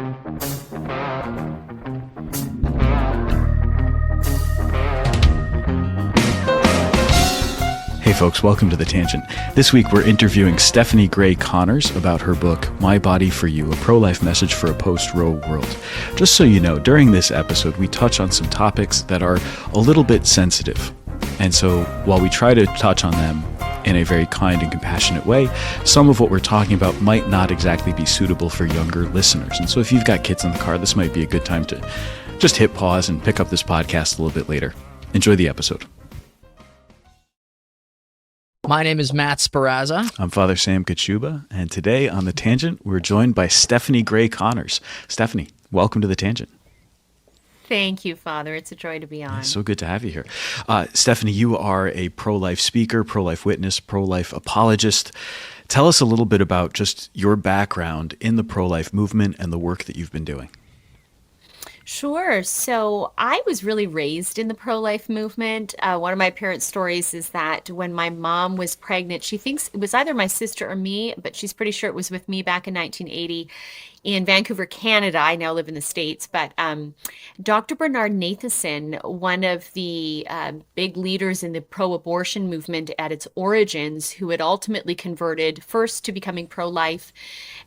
Hey folks, welcome to The Tangent. This week we're interviewing Stephanie Gray Connors about her book, My Body for You, a pro-life message for a post-Roe world. Just so you know, during this episode we touch on some topics that are a little bit sensitive. And so while we try to touch on them in a very kind and compassionate way, some of what we're talking about might not exactly be suitable for younger listeners. And so if you've got kids in the car, this might be a good time to just hit pause and pick up this podcast a little bit later. Enjoy the episode. My name is Matt Sperrazza. I'm Father Sam Kachuba, and today on The Tangent, we're joined by Stephanie Gray Connors. Stephanie, welcome to The Tangent. Thank you, Father. It's a joy to be on. It's so good to have you here. Stephanie, you are a pro-life speaker, pro-life witness, pro-life apologist. Tell us a little bit about just your background in the pro-life movement and the work that you've been doing. Sure. So I was really raised in the pro-life movement. One of my parents' stories is that when my mom was pregnant, she thinks it was either my sister or me, but she's pretty sure it was with me back in 1980 in Vancouver, Canada. I now live in the States, but Dr. Bernard Nathanson, one of the big leaders in the pro-abortion movement at its origins, who had ultimately converted first to becoming pro-life,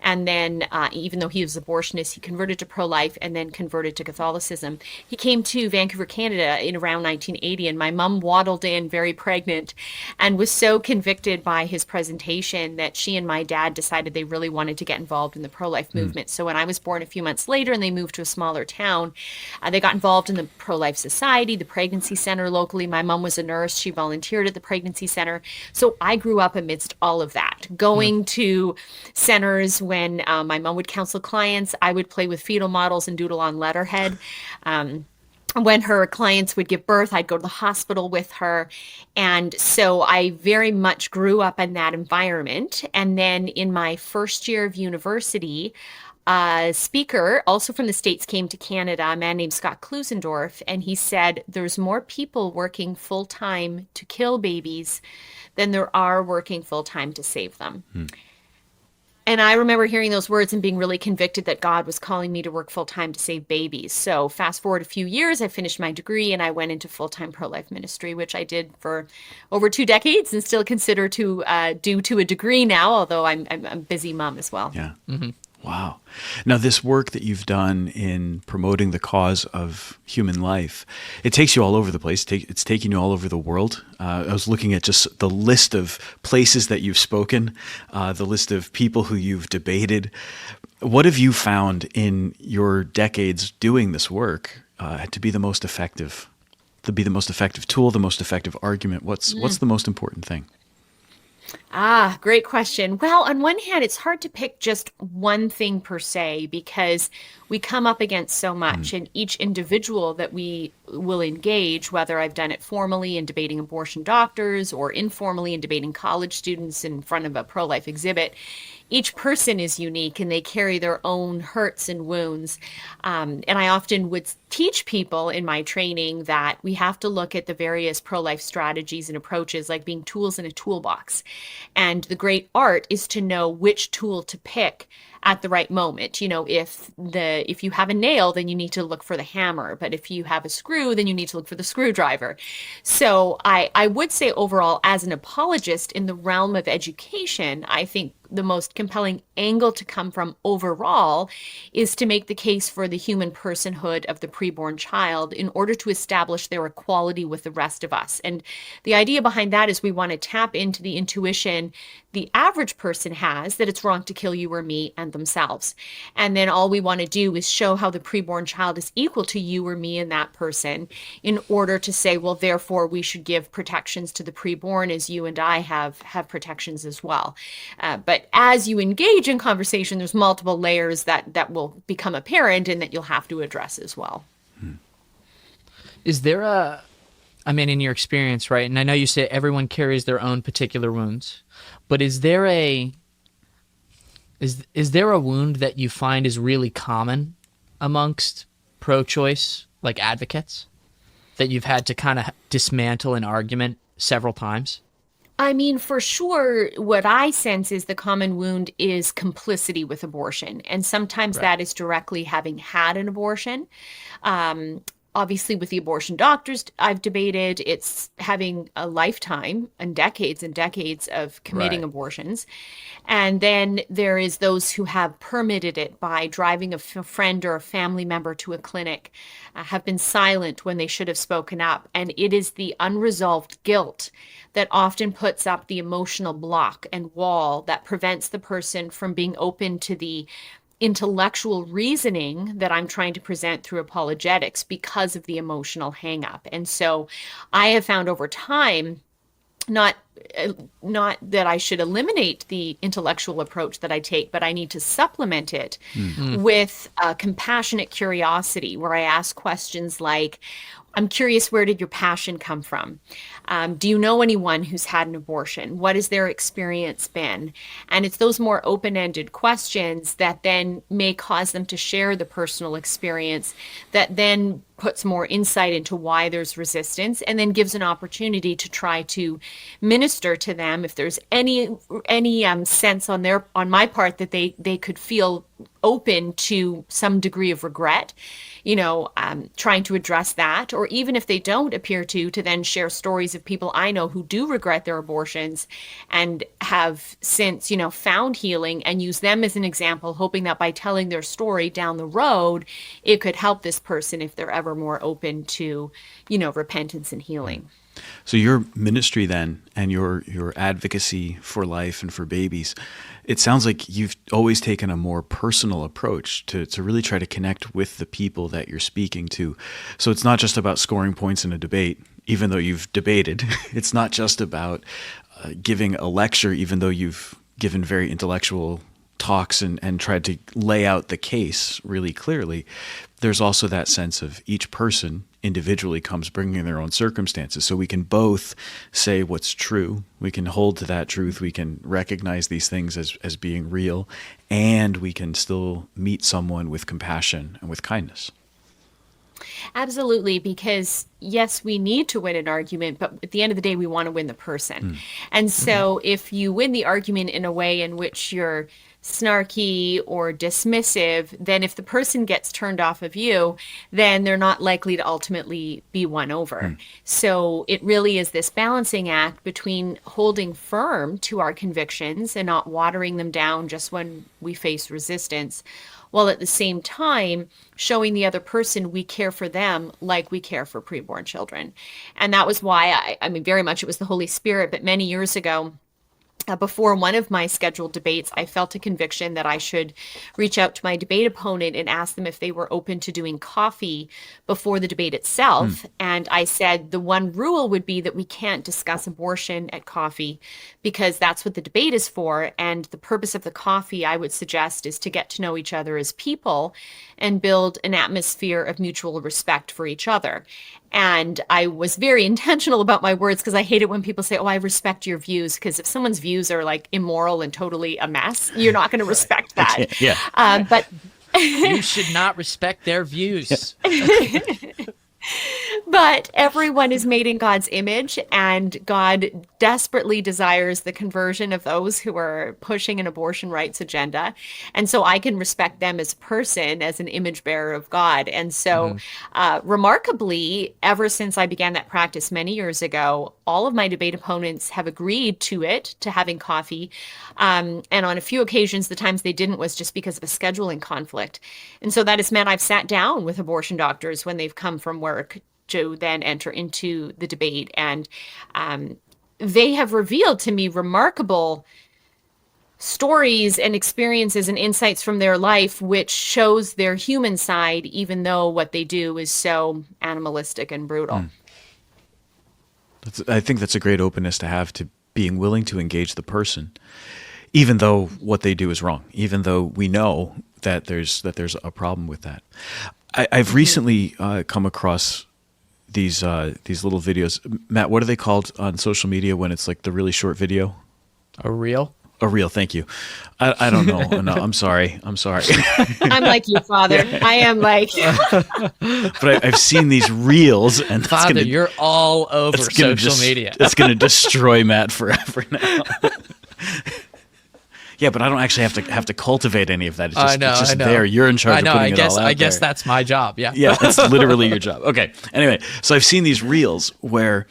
and then even though he was abortionist, he converted to pro-life and then converted to Catholicism. He came to Vancouver, Canada in around 1980, and my mom waddled in very pregnant and was so convicted by his presentation that she and my dad decided they really wanted to get involved in the pro-life movement. So when I was born a few months later and they moved to a smaller town, they got involved in the pro-life society, the pregnancy center locally. My mom was a nurse. She volunteered at the pregnancy center. So I grew up amidst all of that, going to centers when my mom would counsel clients. I would play with fetal models and doodle on letterhead. When her clients would give birth, I'd go to the hospital with her. And so I very much grew up in that environment. And then in my first year of university, a speaker, also from the States, came to Canada, a man named Scott Klusendorf, and he said, there's more people working full-time to kill babies than there are working full-time to save them. And I remember hearing those words and being really convicted that God was calling me to work full-time to save babies. So fast forward a few years, I finished my degree and I went into full-time pro-life ministry, which I did for over 2 decades and still consider to do to a degree now, although I'm a busy mom as well. Yeah. Mm-hmm. Wow. Now, this work that you've done in promoting the cause of human life, it takes you all over the place. It's taking you all over the world. I was looking at just the list of places that you've spoken, the list of people who you've debated. What have you found in your decades doing this work to be the most effective, tool, the most effective argument? What's the most important thing? Great question. Well, on one hand, it's hard to pick just one thing per se because we come up against so much, and each individual that we will engage, whether I've done it formally in debating abortion doctors or informally in debating college students in front of a pro-life exhibit, each person is unique and they carry their own hurts and wounds. And I often would teach people in my training that we have to look at the various pro-life strategies and approaches like being tools in a toolbox. And the great art is to know which tool to pick at the right moment. You know, if you have a nail, then you need to look for the hammer. But if you have a screw, then you need to look for the screwdriver. So I would say overall, as an apologist in the realm of education, I think the most compelling angle to come from overall is to make the case for the human personhood of the preborn child in order to establish their equality with the rest of us. And the idea behind that is we want to tap into the intuition the average person has that it's wrong to kill you or me and themselves. And then all we want to do is show how the preborn child is equal to you or me and that person in order to say, well, therefore we should give protections to the preborn as you and I have protections as well. But as you engage in conversation, there's multiple layers that will become apparent and that you'll have to address as well. Is there in your experience, right? And I know you say everyone carries their own particular wounds, but is there a wound that you find is really common amongst pro-choice, like advocates, that you've had to kind of dismantle an argument several times? I mean, for sure, what I sense is the common wound is complicity with abortion. And sometimes Right. that is directly having had an abortion. Um, Obviously, with the abortion doctors I've debated, it's having a lifetime and decades of committing Right. abortions. And then there is those who have permitted it by driving a friend or a family member to a clinic, have been silent when they should have spoken up. And it is the unresolved guilt that often puts up the emotional block and wall that prevents the person from being open to the intellectual reasoning that I'm trying to present through apologetics because of the emotional hangup. And so I have found over time, not not that I should eliminate the intellectual approach that I take, but I need to supplement it with a compassionate curiosity where I ask questions like, I'm curious, where did your passion come from? Do you know anyone who's had an abortion? What has their experience been? And it's those more open-ended questions that then may cause them to share the personal experience that then puts more insight into why there's resistance and then gives an opportunity to try to minister to them if there's any sense on my part that they could feel open to some degree of regret, trying to address that, or even if they don't appear to then share stories of people I know who do regret their abortions and have since, found healing, and use them as an example, hoping that by telling their story down the road, it could help this person if they're ever more open to, repentance and healing. So your ministry then, and your advocacy for life and for babies, it sounds like you've always taken a more personal approach to really try to connect with the people that you're speaking to. So it's not just about scoring points in a debate, even though you've debated. It's not just about giving a lecture, even though you've given very intellectual talks and tried to lay out the case really clearly. There's also that sense of each person individually comes bringing their own circumstances. So we can both say what's true. We can hold to that truth. We can recognize these things as being real, and we can still meet someone with compassion and with kindness. Absolutely, because yes, we need to win an argument, but at the end of the day, we want to win the person. And so if you win the argument in a way in which you're snarky or dismissive, then if the person gets turned off of you, then they're not likely to ultimately be won over. So it really is this balancing act between holding firm to our convictions and not watering them down just when we face resistance, while at the same time showing the other person we care for them like we care for preborn children. And that was why I mean, very much it was the Holy Spirit, but many years ago, before one of my scheduled debates, I felt a conviction that I should reach out to my debate opponent and ask them if they were open to doing coffee before the debate itself. And I said the one rule would be that we can't discuss abortion at coffee because that's what the debate is for. And the purpose of the coffee, I would suggest, is to get to know each other as people and build an atmosphere of mutual respect for each other. And I was very intentional about my words because I hate it when people say, oh, I respect your views. Because if someone's views are like immoral and totally a mess, you're not going to respect that. Yeah. But You should not respect their views. But everyone is made in God's image, and God desperately desires the conversion of those who are pushing an abortion rights agenda. And so I can respect them as a person, as an image bearer of God. And so remarkably, ever since I began that practice many years ago, all of my debate opponents have agreed to it, to having coffee. And on a few occasions, the times they didn't was just because of a scheduling conflict. And so that has meant I've sat down with abortion doctors when they've come from work to then enter into the debate. And they have revealed to me remarkable stories and experiences and insights from their life, which shows their human side, even though what they do is so animalistic and brutal. I think that's a great openness to have, to being willing to engage the person, even though what they do is wrong, even though we know that there's a problem with that. I've recently come across these little videos. Matt, what are they called on social media when it's like the really short video? A reel? A reel, thank you. I don't know. No, I'm sorry. I'm sorry. I'm like you, Father. I am like, But I've seen these reels, and Father, you're all over social media. It's going to destroy Matt forever now. Yeah, but I don't actually have to cultivate any of that. It's just, it's just there. You're in charge of putting it all out there. I guess that's my job. Yeah. Yeah, it's literally your job. Okay. Anyway, so I've seen these reels where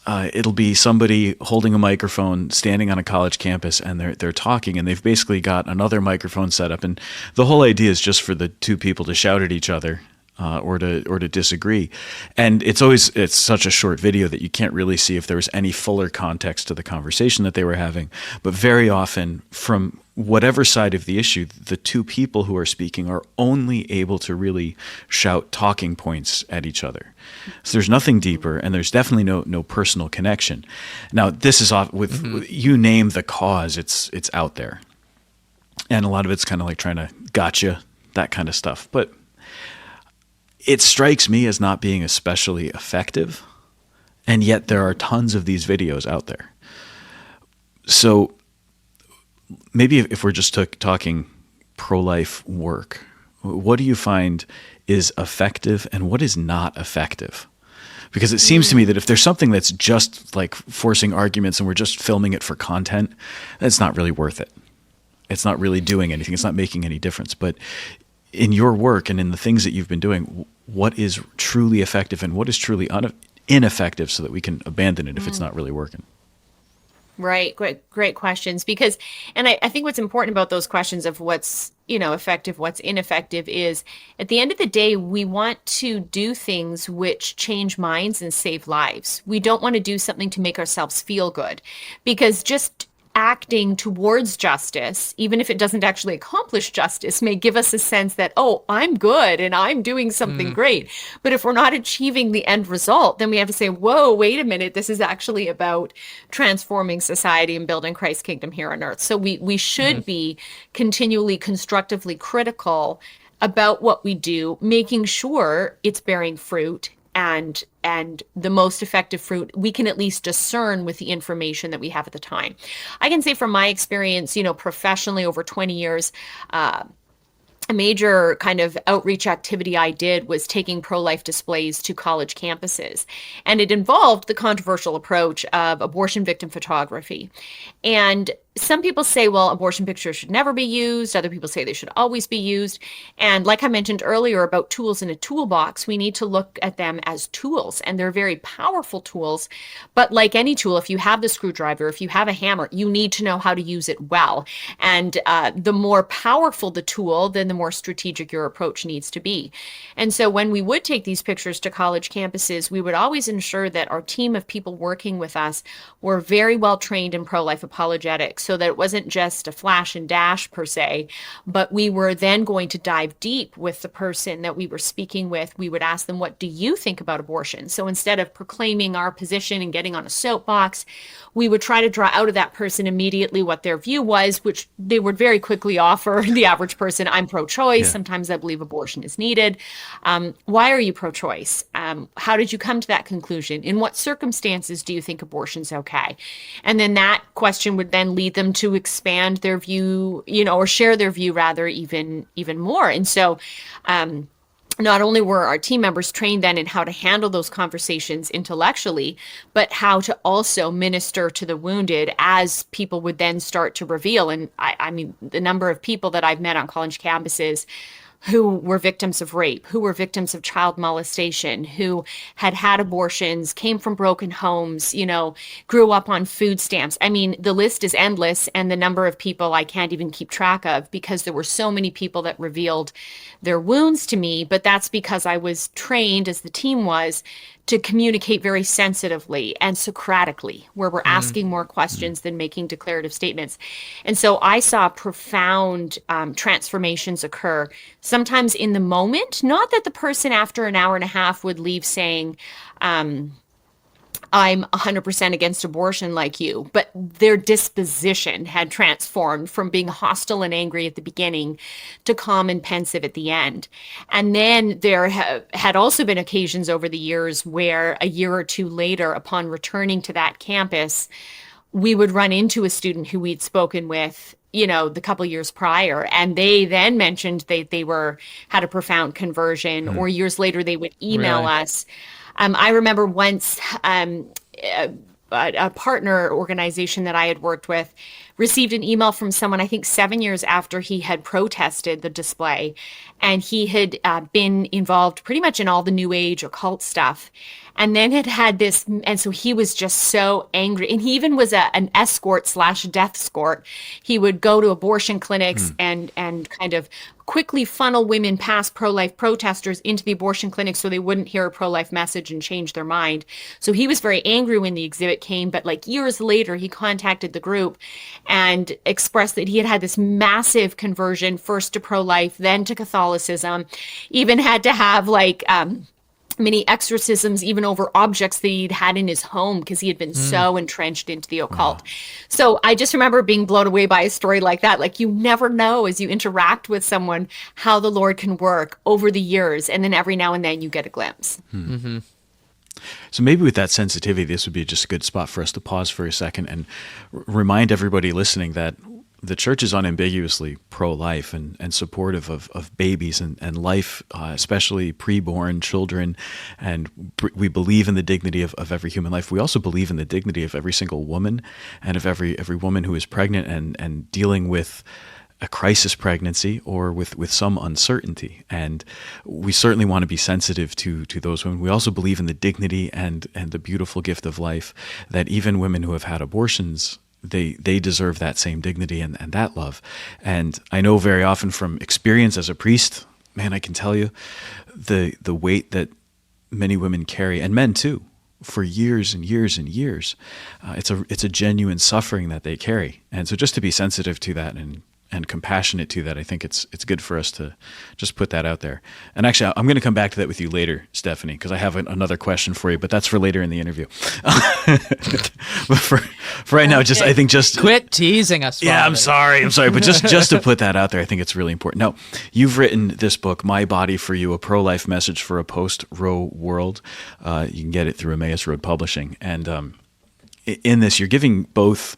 it'll be somebody holding a microphone standing on a college campus, and they're talking, and they've basically got another microphone set up, and the whole idea is just for the two people to shout at each other. Or to disagree, and it's such a short video that you can't really see if there was any fuller context to the conversation that they were having. But very often, from whatever side of the issue, the two people who are speaking are only able to really shout talking points at each other. So there's nothing deeper, and there's definitely no personal connection. Now, this is off with you name the cause, it's out there, and a lot of it's kind of like trying to gotcha, that kind of stuff, but. It strikes me as not being especially effective, and yet there are tons of these videos out there. So maybe if we're just talking pro-life work, what do you find is effective and what is not effective? Because it seems to me that if there's something that's just like forcing arguments and we're just filming it for content, that's not really worth it. It's not really doing anything. It's not making any difference. But in your work and in the things that you've been doing, what is truly effective and what is truly ineffective so that we can abandon it if it's not really working? Right. Great questions. Because, and I think what's important about those questions of what's, effective, what's ineffective is at the end of the day, we want to do things which change minds and save lives. We don't want to do something to make ourselves feel good, because just acting towards justice, even if it doesn't actually accomplish justice, may give us a sense that, oh, I'm good and I'm doing something great. But if we're not achieving the end result, then we have to say, whoa, wait a minute, this is actually about transforming society and building Christ's kingdom here on earth. So we should be continually constructively critical about what we do, making sure it's bearing fruit, and the most effective fruit we can at least discern with the information that we have at the time. I can say from my experience, professionally over 20 years, a major kind of outreach activity I did was taking pro-life displays to college campuses. And it involved the controversial approach of abortion victim photography. And some people say, well, abortion pictures should never be used. Other people say they should always be used. And like I mentioned earlier about tools in a toolbox, we need to look at them as tools. And they're very powerful tools. But like any tool, if you have the screwdriver, if you have a hammer, you need to know how to use it well. And the more powerful the tool, then the more strategic your approach needs to be. And so when we would take these pictures to college campuses, we would always ensure that our team of people working with us were very well trained in pro-life apologetics, so that it wasn't just a flash and dash per se, but we were then going to dive deep with the person that we were speaking with. We would ask them, what do you think about abortion? So instead of proclaiming our position and getting on a soapbox, we would try to draw out of that person immediately what their view was, which they would very quickly offer the average person. I'm pro-choice. Yeah. Sometimes I believe abortion is needed. Why are you pro-choice? How did you come to that conclusion? In what circumstances do you think abortion's okay? And then that question would then lead them to expand their view, or share their view rather even more. And so, not only were our team members trained then in how to handle those conversations intellectually, but how to also minister to the wounded as people would then start to reveal. And I mean, the number of people that I've met on college campuses who were victims of rape, who were victims of child molestation, who had abortions, came from broken homes, grew up on food stamps. I mean, the list is endless, and the number of people I can't even keep track of, because there were so many people that revealed their wounds to me. But that's because I was trained, as the team was, to communicate very sensitively and Socratically, where we're asking more questions than making declarative statements. And so I saw profound transformations occur, sometimes in the moment. Not that the person after an hour and a half would leave saying, I'm 100% against abortion like you, but their disposition had transformed from being hostile and angry at the beginning to calm and pensive at the end. And then there had also been occasions over the years where a year or two later, upon returning to that campus, we would run into a student who we'd spoken with, the couple years prior, and they then mentioned they were had a profound conversion, or years later they would email Really? us. I remember once a partner organization that I had worked with received an email from someone, I think 7 years after he had protested the display. And he had been involved pretty much in all the New Age occult stuff. And then had this, and so he was just so angry. And he even was an escort slash death escort. He would go to abortion clinics and kind of quickly funnel women past pro-life protesters into the abortion clinic so they wouldn't hear a pro-life message and change their mind. So he was very angry when the exhibit came, but like years later, he contacted the group and expressed that he had had this massive conversion, first to pro-life, then to Catholicism, even had to have like many exorcisms even over objects that he'd had in his home because he had been so entrenched into the occult. So I just remember being blown away by a story like that. Like, you never know as you interact with someone how the Lord can work over the years, and then every now and then you get a glimpse. So maybe with that sensitivity, this would be just a good spot for us to pause for a second and remind everybody listening that the church is unambiguously pro-life and supportive of babies and life, especially preborn children. And we believe in the dignity of every human life. We also believe in the dignity of every single woman and of every woman who is pregnant and dealing with a crisis pregnancy or with some uncertainty. And we certainly want to be sensitive to those women. We also believe in the dignity and the beautiful gift of life, that even women who have had abortions, they deserve that same dignity and that love. And I know very often from experience as a priest, man, I can tell you the weight that many women carry, and men too, for years and years and years. It's a genuine suffering that they carry. And so just to be sensitive to that and compassionate to that, I think it's good for us to just put that out there. And actually, I'm going to come back to that with you later, Stephanie, because I have another question for you, but that's for later in the interview. But for right now, I think Quit teasing us. Yeah, Father. I'm sorry, but just to put that out there, I think it's really important. Now, you've written this book, My Body for You, a pro-life message for a post-Roe world. You can get it through Emmaus Road Publishing, and in this, you're giving both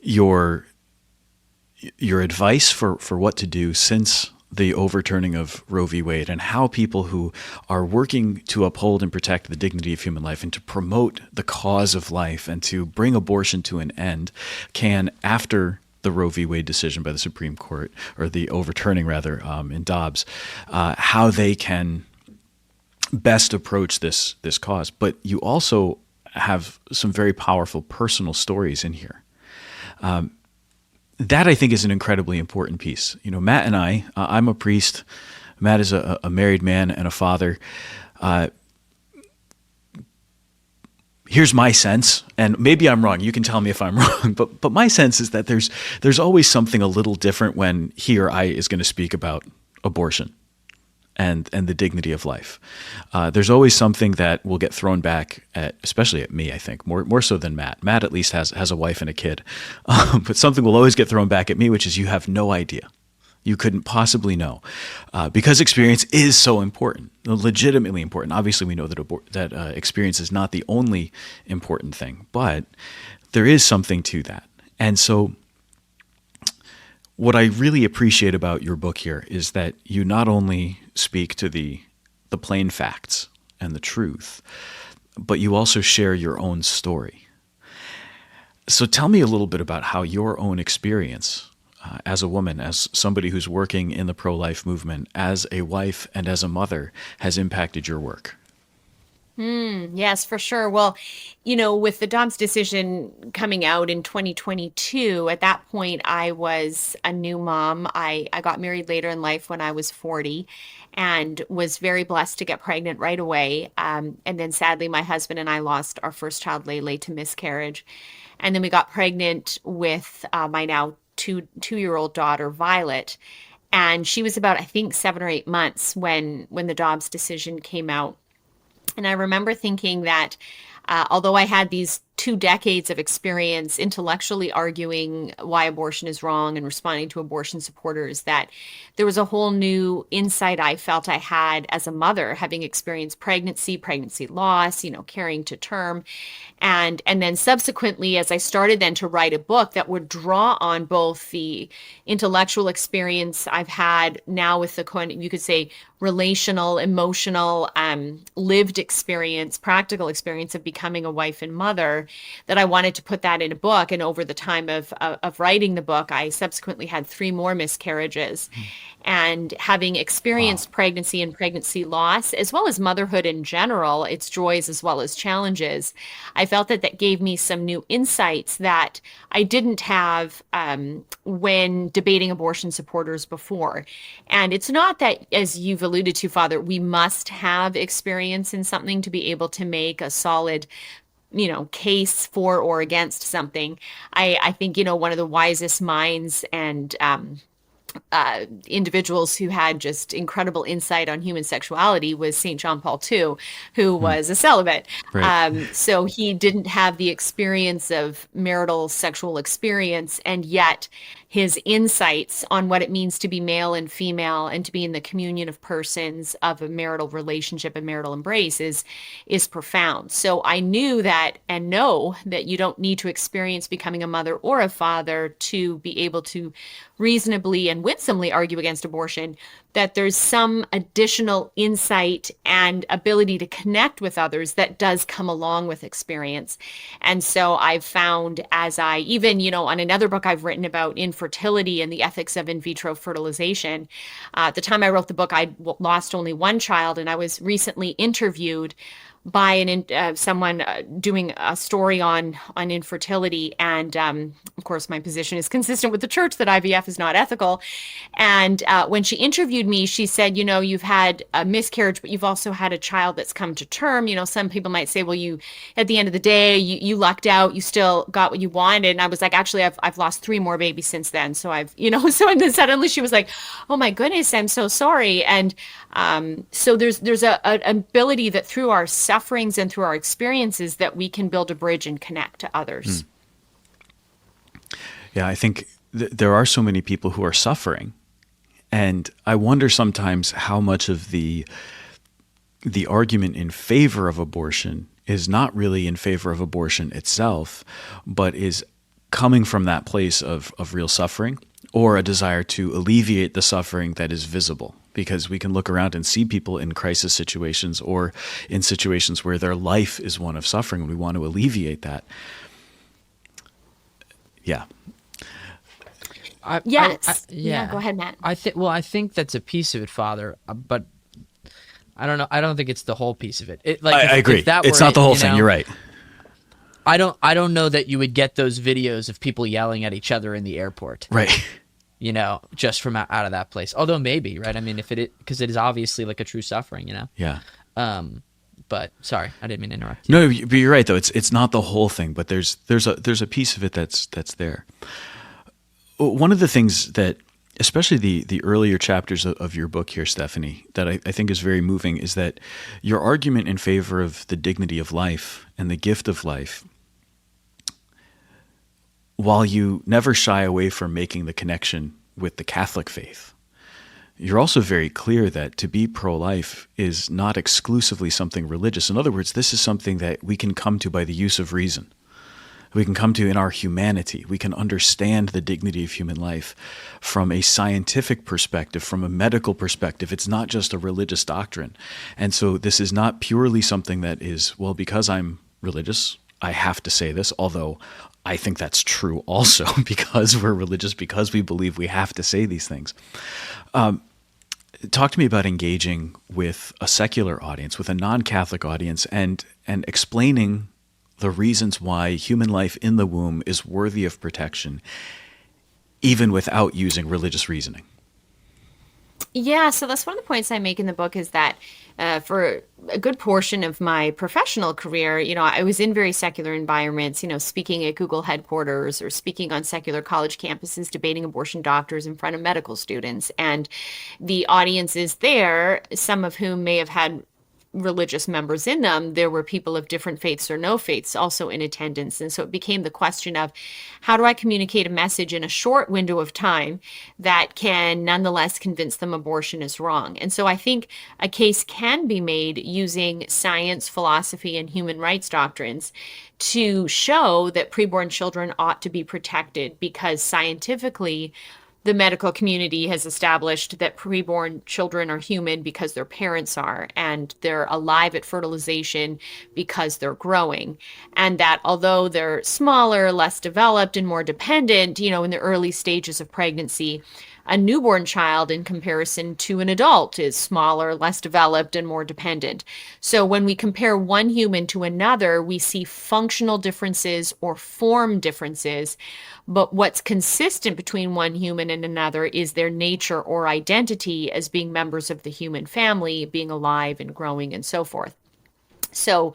your advice for what to do since the overturning of Roe v. Wade, and how people who are working to uphold and protect the dignity of human life and to promote the cause of life and to bring abortion to an end can, after the Roe v. Wade decision by the Supreme Court, or the overturning rather, in Dobbs, how they can best approach this cause. But you also have some very powerful personal stories in here. That I think is an incredibly important piece. You know, Matt and I'm a priest. Matt is a married man and a father. Here's my sense, and maybe I'm wrong. You can tell me if I'm wrong, but my sense is that there's always something a little different when he or I is going to speak about abortion and the dignity of life. There's always something that will get thrown back especially at me, I think, more so than Matt. Matt at least has a wife and a kid. But something will always get thrown back at me, which is, you have no idea. You couldn't possibly know. Because experience is so important, legitimately important. Obviously, we know that experience is not the only important thing, but there is something to that. And so what I really appreciate about your book here is that you not only speak to the plain facts and the truth, but you also share your own story. So tell me a little bit about how your own experience as a woman, as somebody who's working in the pro-life movement, as a wife and as a mother, has impacted your work. Yes, for sure. Well, with the Dobbs decision coming out in 2022, at that point, I was a new mom. I got married later in life when I was 40, and was very blessed to get pregnant right away. And then sadly, my husband and I lost our first child, Lila, to miscarriage. And then we got pregnant with my now two-year-old daughter, Violet. And she was about, I think, 7 or 8 months when the Dobbs decision came out. And I remember thinking that although I had these 2 decades of experience intellectually arguing why abortion is wrong and responding to abortion supporters, that there was a whole new insight I felt I had as a mother, having experienced pregnancy loss, carrying to term. And then subsequently, as I started then to write a book that would draw on both the intellectual experience I've had now with you could say, relational, emotional, lived experience, practical experience of becoming a wife and mother, that I wanted to put that in a book. And over the time of writing the book, I subsequently had 3 more miscarriages. And having experienced pregnancy and pregnancy loss, as well as motherhood in general, its joys as well as challenges, I felt that gave me some new insights that I didn't have when debating abortion supporters before. And it's not that, as you've alluded to, Father, we must have experience in something to be able to make a solid case for or against something. I think, one of the wisest minds and individuals who had just incredible insight on human sexuality was St. John Paul II, who was a celibate. Right. So he didn't have the experience of marital sexual experience, and yet his insights on what it means to be male and female and to be in the communion of persons of a marital relationship and marital embrace is profound. So I knew that and know that you don't need to experience becoming a mother or a father to be able to reasonably and winsomely argue against abortion, that there's some additional insight and ability to connect with others that does come along with experience. And so I've found, as I even, on another book I've written about infertility and the ethics of in vitro fertilization, at the time I wrote the book, I lost only 1 child, and I was recently interviewed by someone doing a story on infertility. And of course, my position is consistent with the church that IVF is not ethical. And when she interviewed me, she said, you've had a miscarriage, but you've also had a child that's come to term. Some people might say, well, at the end of the day, you lucked out, you still got what you wanted. And I was like, actually, I've lost 3 more babies since then. So so and then suddenly she was like, oh my goodness, I'm so sorry. And so there's an ability that through our sufferings and through our experiences that we can build a bridge and connect to others. Yeah, I think there are so many people who are suffering, and I wonder sometimes how much of the argument in favor of abortion is not really in favor of abortion itself, but is coming from that place of real suffering or a desire to alleviate the suffering that is visible. Because we can look around and see people in crisis situations or in situations where their life is one of suffering, and we want to alleviate that. Yeah. Yes. Yeah. Go ahead, Matt. I think that's a piece of it, Father, but I don't know. I don't think it's the whole piece of it. I agree. It's not the whole thing. You're right. I don't know that you would get those videos of people yelling at each other in the airport. Right. Just from out of that place. Although maybe, right? I mean, because it is obviously like a true suffering, Yeah. But sorry, I didn't mean to interrupt you. No, but you're right though. It's not the whole thing, but there's a piece of it that's there. One of the things that, especially the earlier chapters of your book here, Stephanie, that I think is very moving is that your argument in favor of the dignity of life and the gift of life, while you never shy away from making the connection with the Catholic faith, you're also very clear that to be pro-life is not exclusively something religious. In other words, this is something that we can come to by the use of reason. We can come to in our humanity. We can understand the dignity of human life from a scientific perspective, from a medical perspective. It's not just a religious doctrine. And so this is not purely something that is, well, because I'm religious, I have to say this, although I think that's true also because we're religious, because we believe we have to say these things. Talk to me about engaging with a secular audience, with a non-Catholic audience, and explaining the reasons why human life in the womb is worthy of protection, even without using religious reasoning. Yeah, so that's one of the points I make in the book is that for a good portion of my professional career, I was in very secular environments, speaking at Google headquarters or speaking on secular college campuses, debating abortion doctors in front of medical students. And the audiences there, some of whom may have had religious members in them, there were people of different faiths or no faiths also in attendance. And so it became the question of, how do I communicate a message in a short window of time that can nonetheless convince them abortion is wrong? And so I think a case can be made using science, philosophy, and human rights doctrines to show that preborn children ought to be protected, because scientifically, the medical community has established that preborn children are human because their parents are, and they're alive at fertilization because they're growing. And that although they're smaller, less developed, and more dependent, in the early stages of pregnancy, a newborn child in comparison to an adult is smaller, less developed, and more dependent. So when we compare one human to another, we see functional differences or form differences. But what's consistent between one human and another is their nature or identity as being members of the human family, being alive and growing and so forth. So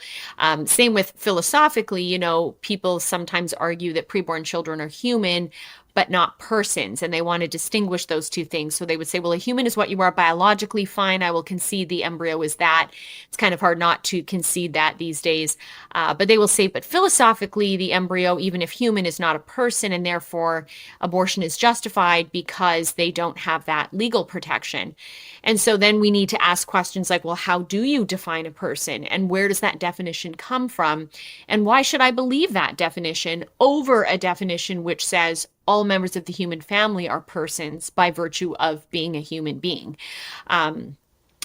same with philosophically, people sometimes argue that preborn children are human, but not persons. And they want to distinguish those two things. So they would say, well, a human is what you are biologically. Fine, I will concede the embryo is that. It's kind of hard not to concede that these days. But they will say, but philosophically, the embryo, even if human, is not a person, and therefore abortion is justified because they don't have that legal protection. And so then we need to ask questions like, well, how do you define a person? And where does that definition come from? And why should I believe that definition over a definition which says all members of the human family are persons by virtue of being a human being?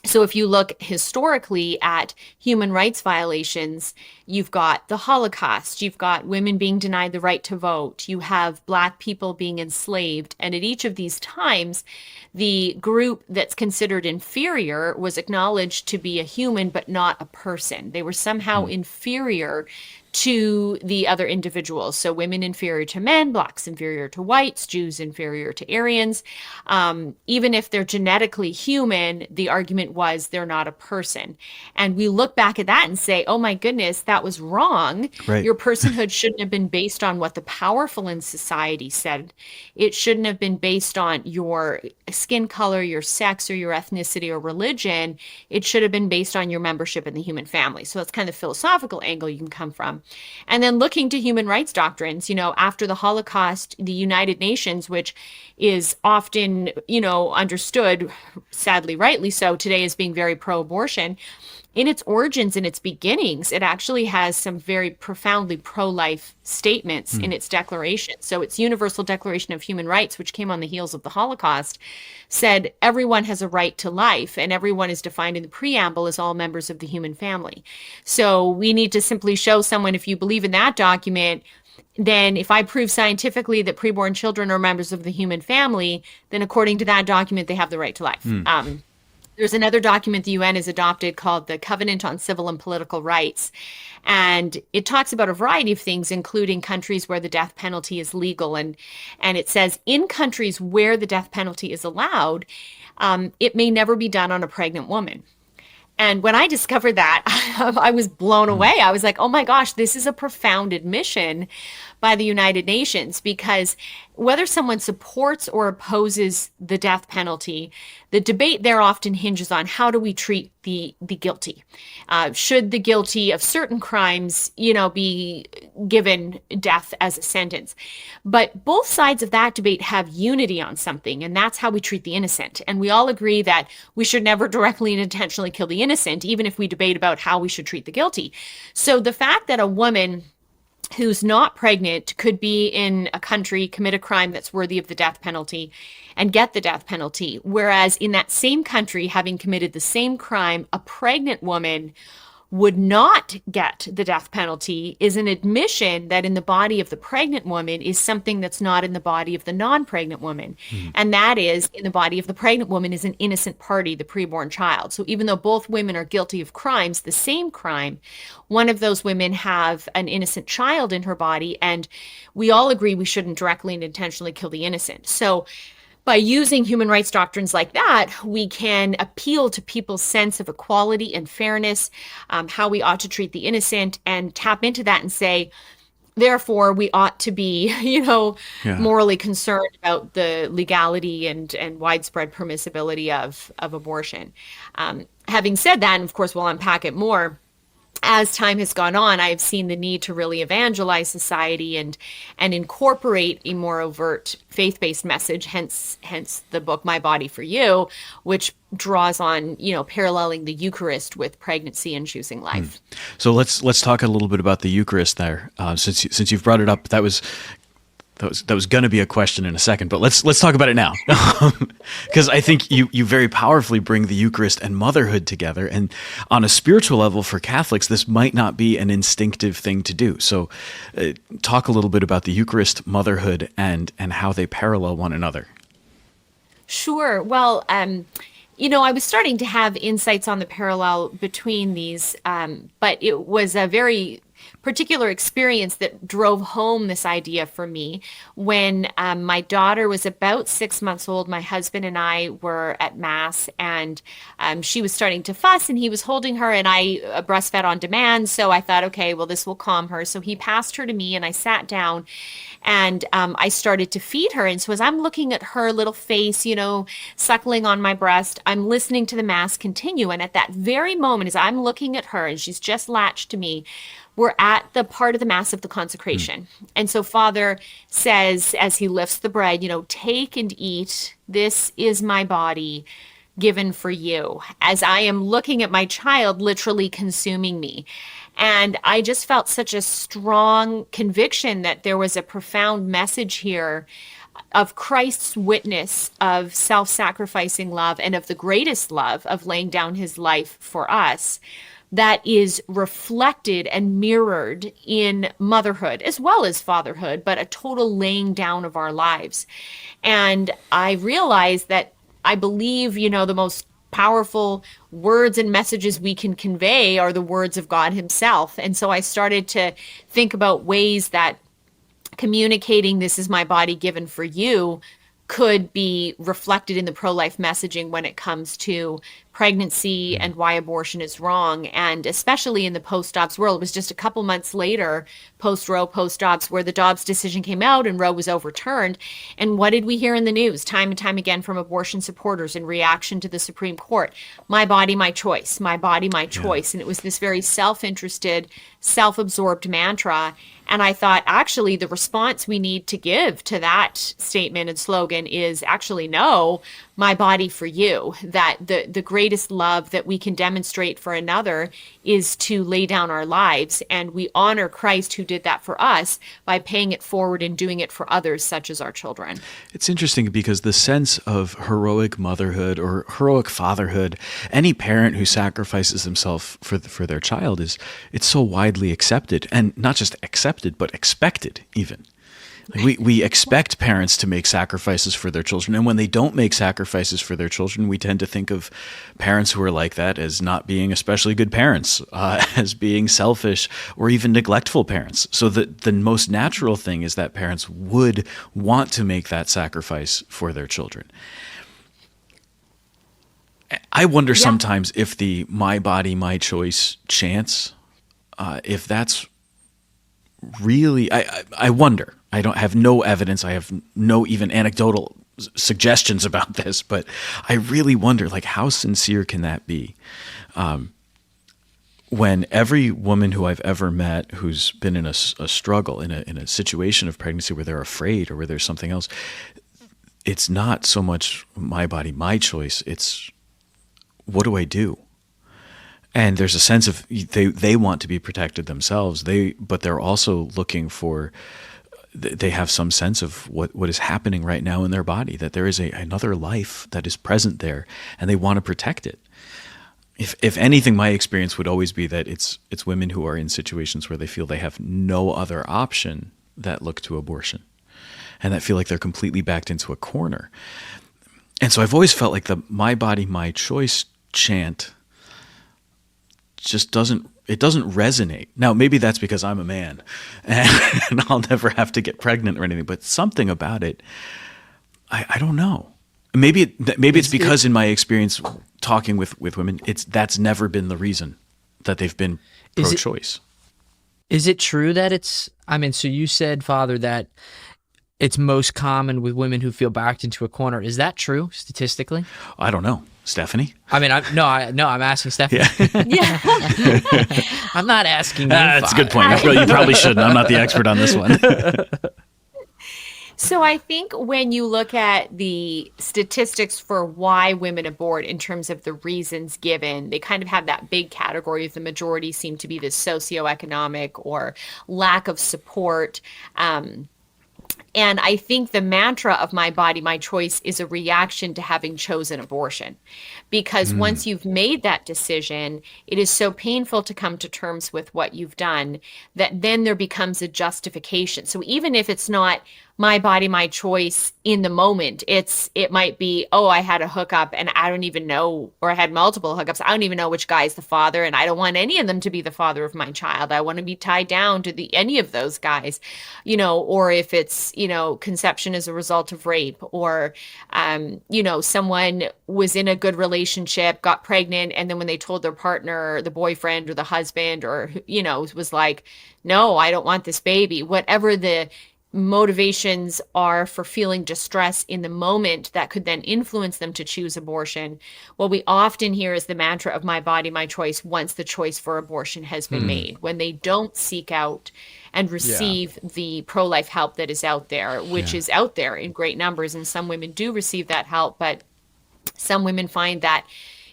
So if you look historically at human rights violations, you've got the Holocaust, you've got women being denied the right to vote, you have Black people being enslaved. And at each of these times, the group that's considered inferior was acknowledged to be a human, but not a person. They were somehow inferior to the other individuals. So women inferior to men, Blacks inferior to whites, Jews inferior to Aryans. Even if they're genetically human, the argument was they're not a person. And we look back at that and say, oh my goodness, that was wrong. Right. Your personhood shouldn't have been based on what the powerful in society said. It shouldn't have been based on your skin color, your sex, or your ethnicity or religion. It should have been based on your membership in the human family. So that's kind of the philosophical angle you can come from. And then looking to human rights doctrines, after the Holocaust, the United Nations, which is often, understood, sadly, rightly so, today as being very pro-abortion, in its origins, in its beginnings, it actually has some very profoundly pro-life statements in its declaration. So its Universal Declaration of Human Rights, which came on the heels of the Holocaust, said everyone has a right to life, and everyone is defined in the preamble as all members of the human family. So we need to simply show someone, if you believe in that document, then if I prove scientifically that preborn children are members of the human family, then according to that document, they have the right to life. There's another document the UN has adopted called the Covenant on Civil and Political Rights. And it talks about a variety of things, including countries where the death penalty is legal. And it says in countries where the death penalty is allowed, it may never be done on a pregnant woman. And when I discovered that, I was blown away. I was like, oh my gosh, this is a profound admission by the United Nations, because whether someone supports or opposes the death penalty, the debate there often hinges on how do we treat the guilty? Should the guilty of certain crimes, be given death as a sentence? But both sides of that debate have unity on something, and that's how we treat the innocent. And we all agree that we should never directly and intentionally kill the innocent, even if we debate about how we should treat the guilty. So the fact that a woman who's not pregnant could be in a country, commit a crime that's worthy of the death penalty, and get the death penalty, whereas in that same country, having committed the same crime, a pregnant woman would not get the death penalty, is an admission that in the body of the pregnant woman is something that's not in the body of the non-pregnant woman. And that is, in the body of the pregnant woman is an innocent party, the preborn child. So even though both women are guilty of crimes, the same crime, one of those women have an innocent child in her body, and we all agree we shouldn't directly and intentionally kill the innocent. So by using human rights doctrines like that, we can appeal to people's sense of equality and fairness, how we ought to treat the innocent, and tap into that and say, therefore we ought to be, Yeah. morally concerned about the legality and widespread permissibility of abortion. Having said that, and of course we'll unpack it more, as time has gone on, I've seen the need to really evangelize society and incorporate a more overt faith-based message. Hence the book My Body for You, which draws on paralleling the Eucharist with pregnancy and choosing life. So let's talk a little bit about the Eucharist there. Since you've brought it up, that was going to be a question in a second, but let's talk about it now, because I think you very powerfully bring the Eucharist and motherhood together, and on a spiritual level for Catholics, this might not be an instinctive thing to do. So, talk a little bit about the Eucharist, motherhood, and how they parallel one another. Sure. Well, I was starting to have insights on the parallel between these, but it was a very particular experience that drove home this idea for me when my daughter was about 6 months old. My husband and I were at Mass, and she was starting to fuss, and he was holding her, and I breastfed on demand. So I thought, okay, well, this will calm her. So he passed her to me, and I sat down, and I started to feed her. And so as I'm looking at her little face, suckling on my breast, I'm listening to the Mass continue. And at that very moment, as I'm looking at her and she's just latched to me, we're at the part of the Mass of the consecration. And so Father says, as he lifts the bread, take and eat. This is my body given for you. As I am looking at my child literally consuming me. And I just felt such a strong conviction that there was a profound message here of Christ's witness of self-sacrificing love and of the greatest love of laying down his life for us, that is reflected and mirrored in motherhood as well as fatherhood, but a total laying down of our lives. And I realized that I believe, the most powerful words and messages we can convey are the words of God himself. And so I started to think about ways that communicating this is my body given for you could be reflected in the pro-life messaging when it comes to pregnancy and why abortion is wrong. And especially in the post-Dobbs world, it was just a couple months later, post-Roe, post-Dobbs, where the Dobbs decision came out and Roe was overturned. And what did we hear in the news time and time again from abortion supporters in reaction to the Supreme Court? My body, my choice. My body, my choice. And it was this very self-interested, self-absorbed mantra. And I thought, actually, the response we need to give to that statement and slogan is actually, no, my body for you. That the greatest love that we can demonstrate for another is to lay down our lives. And we honor Christ who did that for us by paying it forward and doing it for others, such as our children. It's interesting because the sense of heroic motherhood or heroic fatherhood, any parent who sacrifices himself for their child, it's so widely accepted, and not just accepted, but expected even. Like we expect parents to make sacrifices for their children, and when they don't make sacrifices for their children, we tend to think of parents who are like that as not being especially good parents, as being selfish or even neglectful parents. So the most natural thing is that parents would want to make that sacrifice for their children. I wonder sometimes if the "my body, my choice" chants, if that's really, I wonder. I don't have no evidence. I have no even anecdotal suggestions about this, but I really wonder, how sincere can that be? When every woman who I've ever met who's been in a struggle, in a situation of pregnancy where they're afraid or where there's something else, it's not so much my body, my choice. It's what do I do? And there's a sense of they want to be protected themselves. But they're also looking for. They have some sense of what is happening right now in their body. That there is another life that is present there, and they want to protect it. If anything, my experience would always be that it's women who are in situations where they feel they have no other option that look to abortion, and that feel like they're completely backed into a corner. And so I've always felt like the "my body, my choice" chant just doesn't resonate. Now, maybe that's because I'm a man and I'll never have to get pregnant or anything, but something about it, I don't know. Maybe it's because in my experience talking with women, that's never been the reason that they've been pro-choice. Is it true that so you said, Father, that it's most common with women who feel backed into a corner. Is that true statistically? I don't know. Stephanie? I'm asking Stephanie. Yeah. I'm not asking you. That's a good Father. point. You probably shouldn't. I'm not the expert on this one. So I think when you look at the statistics for why women abort in terms of the reasons given, they kind of have that big category of the majority seem to be the socioeconomic or lack of support. And I think the mantra of my body, my choice is a reaction to having chosen abortion. Because once you've made that decision, it is so painful to come to terms with what you've done that then there becomes a justification. So even if it's not my body, my choice in the moment, it might be, oh, I had a hookup and I don't even know, or I had multiple hookups. I don't even know which guy's the father, and I don't want any of them to be the father of my child. I want to be tied down to any of those guys, or if it's, conception as a result of rape, or, someone was in a good relationship, got pregnant, and then when they told their partner, the boyfriend or the husband, or, was like, no, I don't want this baby, whatever the motivations are for feeling distress in the moment that could then influence them to choose abortion. What we often hear is the mantra of my body, my choice, once the choice for abortion has been made, when they don't seek out and receive the pro-life help that is out there, which is out there in great numbers. And some women do receive that help, but some women find that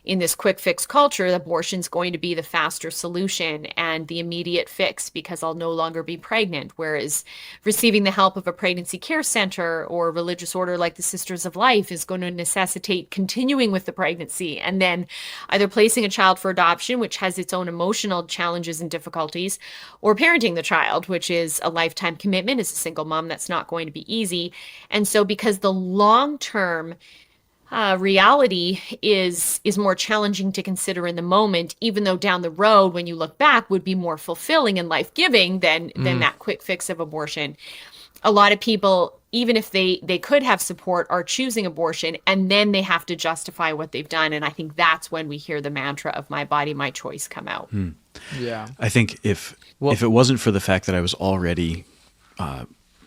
in this quick fix culture, abortion's going to be the faster solution and the immediate fix because I'll no longer be pregnant. Whereas receiving the help of a pregnancy care center or a religious order like the Sisters of Life is going to necessitate continuing with the pregnancy and then either placing a child for adoption, which has its own emotional challenges and difficulties, or parenting the child, which is a lifetime commitment. As a single mom, that's not going to be easy. And so because the long-term reality is more challenging to consider in the moment, even though down the road, when you look back, would be more fulfilling and life-giving than that quick fix of abortion. A lot of people, even if they could have support, are choosing abortion, and then they have to justify what they've done. And I think that's when we hear the mantra of my body, my choice come out. Yeah. I think if it wasn't for the fact that I was already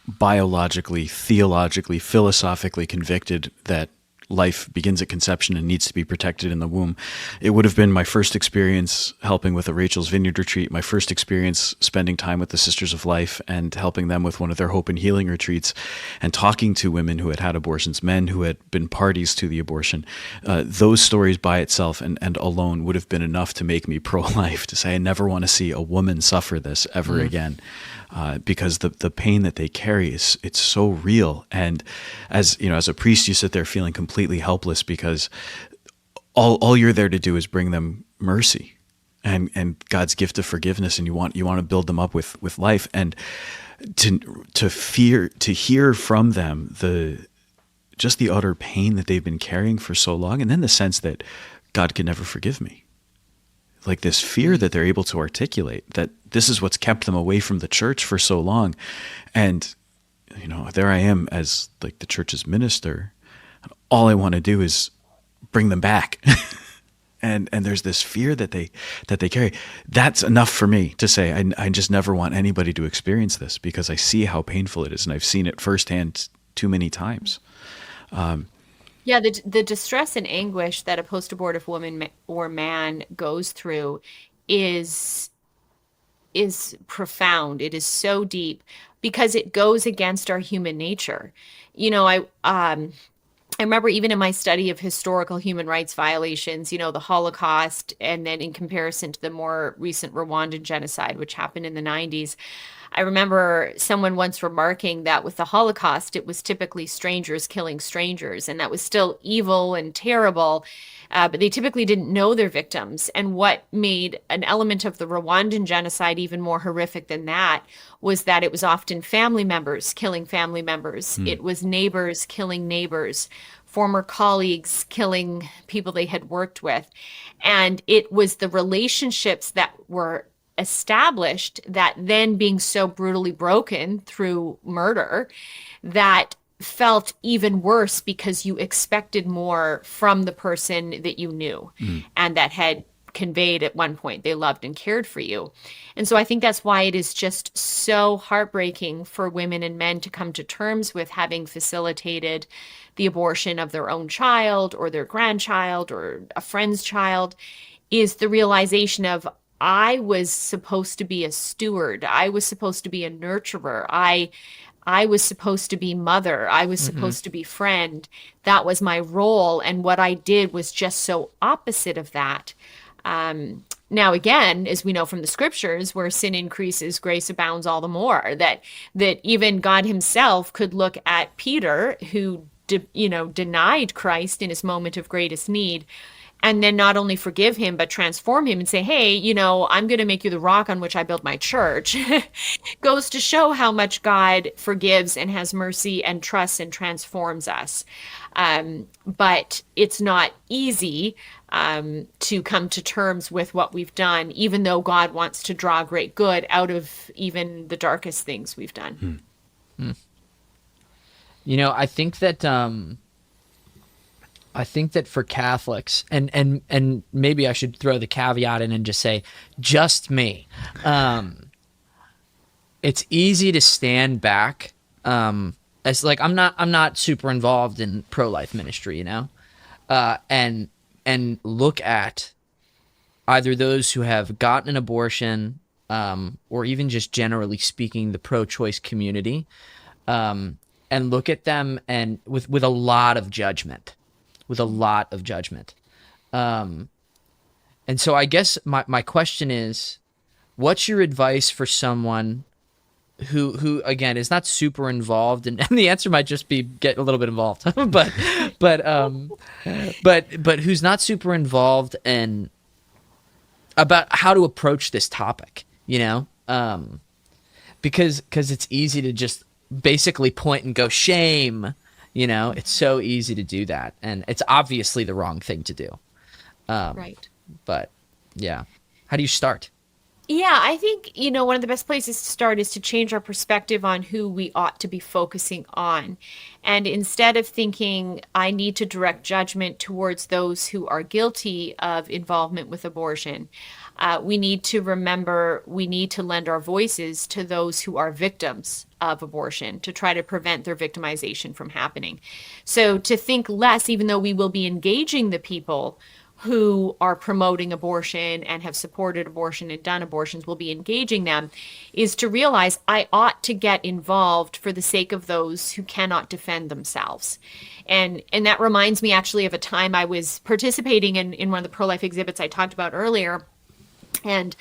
biologically, theologically, philosophically convicted that life begins at conception and needs to be protected in the womb, it would have been my first experience helping with a Rachel's Vineyard retreat, my first experience spending time with the Sisters of Life and helping them with one of their hope and healing retreats and talking to women who had had abortions, men who had been parties to the abortion. Those stories by itself and alone would have been enough to make me pro-life, to say I never want to see a woman suffer this ever again. Because the pain that they carry it's so real, and as a priest, you sit there feeling completely helpless because all you're there to do is bring them mercy and God's gift of forgiveness, and you want to build them up with life, and to hear from them the utter pain that they've been carrying for so long, and then the sense that God can never forgive me. Like this fear that they're able to articulate, that this is what's kept them away from the church for so long. And, there I am as like the church's minister. And all I want to do is bring them back. and there's this fear that they carry. That's enough for me to say, I just never want anybody to experience this because I see how painful it is. And I've seen it firsthand too many times. Yeah, the distress and anguish that a post-abortive woman or man goes through is profound. It is so deep because it goes against our human nature. I remember even in my study of historical human rights violations, the Holocaust, and then in comparison to the more recent Rwandan genocide, which happened in the 90s, I remember someone once remarking that with the Holocaust, it was typically strangers killing strangers, and that was still evil and terrible, but they typically didn't know their victims. And what made an element of the Rwandan genocide even more horrific than that was that it was often family members killing family members. It was neighbors killing neighbors, former colleagues killing people they had worked with. And it was the relationships that were established that then being so brutally broken through murder that felt even worse because you expected more from the person that you knew and that had conveyed at one point. They loved and cared for you. And so I think that's why it is just so heartbreaking for women and men to come to terms with having facilitated the abortion of their own child or their grandchild or a friend's child, is the realization of, I was supposed to be a steward. I was supposed to be a nurturer. I was supposed to be mother. I was supposed to be friend. That was my role. And what I did was just so opposite of that. Now, again, as we know from the scriptures, where sin increases, grace abounds all the more. That even God himself could look at Peter, who denied Christ in his moment of greatest need, and then not only forgive him, but transform him and say, hey, I'm going to make you the rock on which I build my church. Goes to show how much God forgives and has mercy and trusts and transforms us. But it's not easy to come to terms with what we've done, even though God wants to draw great good out of even the darkest things we've done. I think that for Catholics, and maybe I should throw the caveat in and just say, just me. It's easy to stand back, as like I'm not super involved in pro-life ministry, and look at either those who have gotten an abortion, or even just generally speaking, the pro-choice community, and look at them and with a lot of judgment. And so I guess my question is, what's your advice for someone who again is not super involved, and the answer might just be get a little bit involved, but who's not super involved in about how to approach this topic, because it's easy to just basically point and go shame. It's so easy to do that, and it's obviously the wrong thing to do. Right. But yeah, how do you start? Yeah, I think, one of the best places to start is to change our perspective on who we ought to be focusing on. And instead of thinking, I need to direct judgment towards those who are guilty of involvement with abortion, we need to remember we need to lend our voices to those who are victims of abortion to try to prevent their victimization from happening. So to think less, even though we will be engaging the people who are promoting abortion and have supported abortion and done abortions, will be engaging them, is to realize I ought to get involved for the sake of those who cannot defend themselves. And that reminds me actually of a time I was participating in one of the pro-life exhibits I talked about earlier. And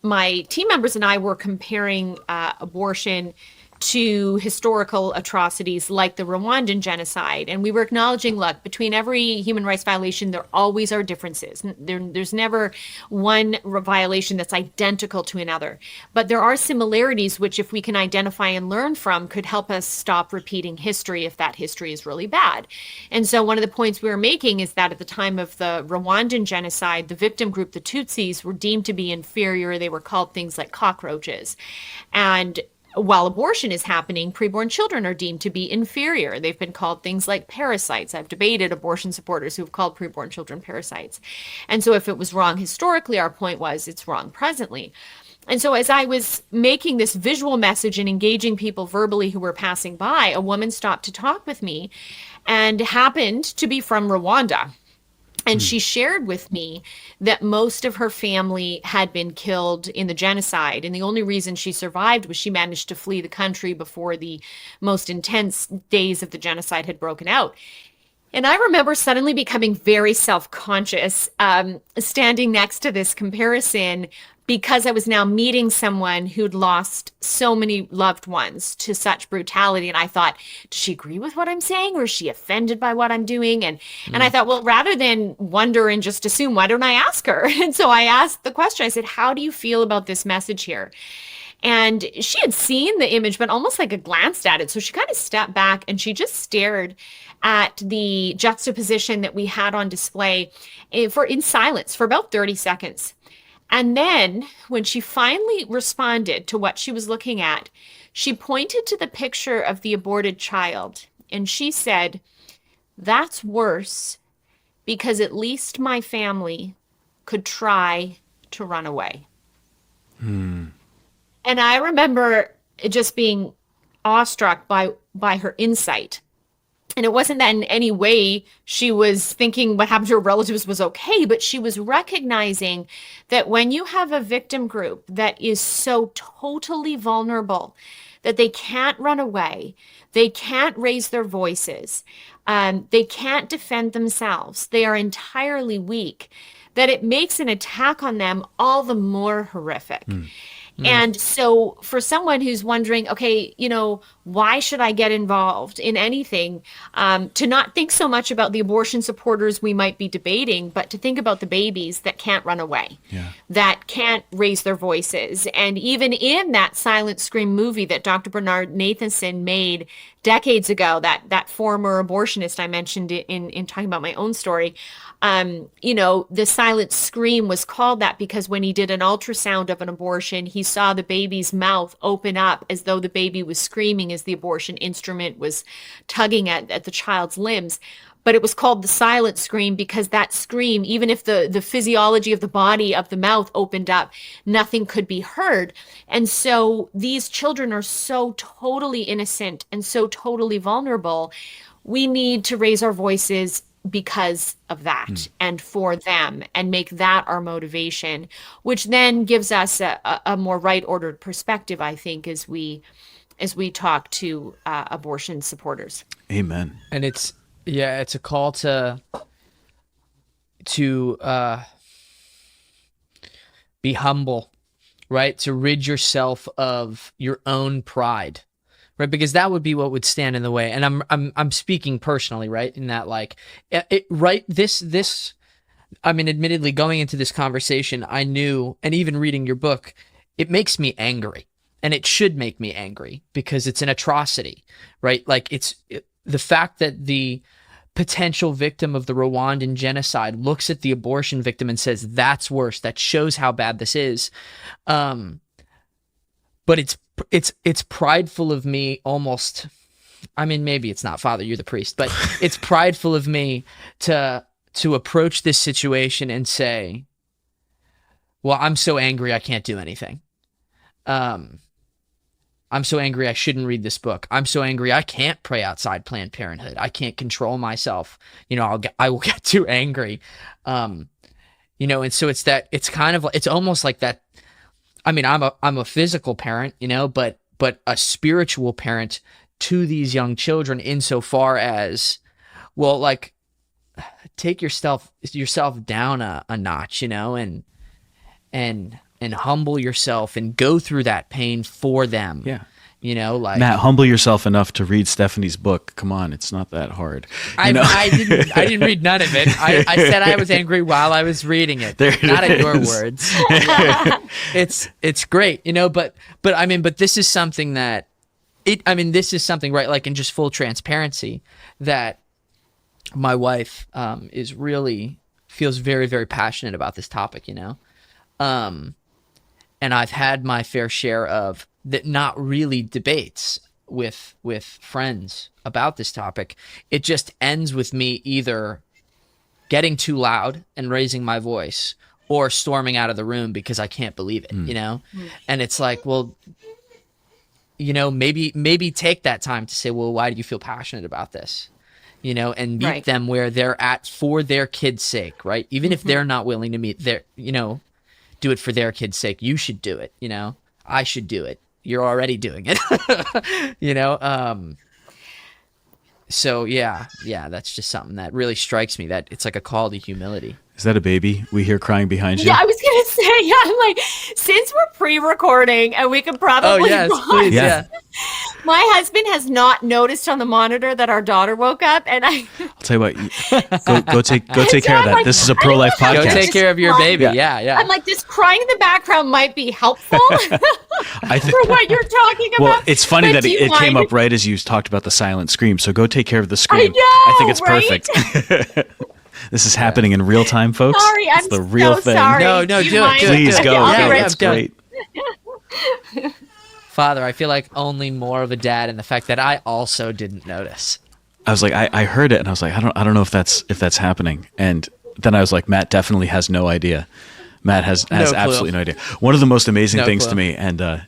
my team members and I were comparing abortion to historical atrocities like the Rwandan Genocide. And we were acknowledging, look, between every human rights violation, there always are differences. There's never one violation that's identical to another. But there are similarities which, if we can identify and learn from, could help us stop repeating history if that history is really bad. And so one of the points we were making is that at the time of the Rwandan Genocide, the victim group, the Tutsis, were deemed to be inferior. They were called things like cockroaches. And while abortion is happening, preborn children are deemed to be inferior. They've been called things like parasites. I've debated abortion supporters who've called preborn children parasites. And so if it was wrong historically, our point was it's wrong presently. And so as I was making this visual message and engaging people verbally who were passing by, a woman stopped to talk with me and happened to be from Rwanda. And she shared with me that most of her family had been killed in the genocide. And the only reason she survived was she managed to flee the country before the most intense days of the genocide had broken out. And I remember suddenly becoming very self-conscious, standing next to this comparison, because I was now meeting someone who'd lost so many loved ones to such brutality. And I thought, does she agree with what I'm saying, or is she offended by what I'm doing? And I thought, well, rather than wonder and just assume, why don't I ask her? And so I asked the question. I said, how do you feel about this message here? And she had seen the image, but almost like a glanced at it. So she kind of stepped back and she just stared at the juxtaposition that we had on display in silence for about 30 seconds. And then when she finally responded to what she was looking at, she pointed to the picture of the aborted child. And she said, that's worse, because at least my family could try to run away. And I remember just being awestruck by her insight. And it wasn't that in any way she was thinking what happened to her relatives was okay, but she was recognizing that when you have a victim group that is so totally vulnerable that they can't run away, they can't raise their voices, they can't defend themselves, they are entirely weak, that it makes an attack on them all the more horrific. And so for someone who's wondering, okay, why should I get involved in anything? To not think so much about the abortion supporters we might be debating, but to think about the babies that can't run away, that can't raise their voices. And even in that Silent Scream movie that Dr. Bernard Nathanson made decades ago, that former abortionist I mentioned in talking about my own story, the silent scream was called that because when he did an ultrasound of an abortion, he saw the baby's mouth open up as though the baby was screaming as the abortion instrument was tugging at the child's limbs. But it was called the silent scream because that scream, even if the physiology of the body of the mouth opened up, nothing could be heard. And so these children are so totally innocent and so totally vulnerable. We need to raise our voices because of that and for them, and make that our motivation, which then gives us a more right ordered perspective, I think, as we talk to abortion supporters. Amen. And it's a call to be humble, right? To rid yourself of your own pride. Right, because that would be what would stand in the way, and I'm speaking personally, right? In that, like, this. I mean, admittedly, going into this conversation, I knew, and even reading your book, it makes me angry, and it should make me angry because it's an atrocity, right? Like, the fact that the potential victim of the Rwandan genocide looks at the abortion victim and says that's worse. That shows how bad this is. But it's prideful of me almost. I mean, maybe it's not, Father, you're the priest, but it's prideful of me to approach this situation and say, well, I'm so angry I can't do anything. I'm so angry I shouldn't read this book. I'm so angry I can't pray outside Planned Parenthood. I can't control myself. I will get too angry. And so it's kind of, it's almost like that. I mean, I'm a physical parent, but a spiritual parent to these young children, insofar as, well, like, take yourself down a notch, and humble yourself and go through that pain for them. Yeah. Like, Matt, humble yourself enough to read Stephanie's book. Come on, it's not that hard. I didn't read none of it. I said I was angry while I was reading it. Not in your words. It's great, but this is something that this is something, right? Like, in just full transparency, that my wife is really feels very, very passionate about this topic, and I've had my fair share of that, not really debates with friends about this topic. It just ends with me either getting too loud and raising my voice or storming out of the room because I can't believe it, And it's like, well, maybe take that time to say, well, why do you feel passionate about this? And meet them where they're at for their kids' sake, right? Even if they're not willing to meet their, do it for their kids' sake. You should do it, I should do it. You're already doing it, So yeah, that's just something that really strikes me, that it's like a call to humility. Is that a baby we hear crying behind you? Yeah, I was going to say, I'm like, since we're pre-recording and we could probably please, yeah. My husband has not noticed on the monitor that our daughter woke up, and I'll tell you what, go take care of that. Like, this is a pro-life podcast. Go take care of your baby. Yeah. I'm like, this crying in the background might be helpful for what you're talking about. Well, it's funny that it came up right as you talked about the silent scream. So go take care of the scream. I think it's perfect. This is happening in real time, folks. Sorry, it's the real thing. Sorry. No, do it. Please go. That's great. Father, I feel like only more of a dad in the fact that I also didn't notice. I was like, I heard it, and I was like, I don't know if that's happening. And then I was like, Matt definitely has no idea. Matt has No clue. absolutely no idea. One of the most amazing No things clue. to me, and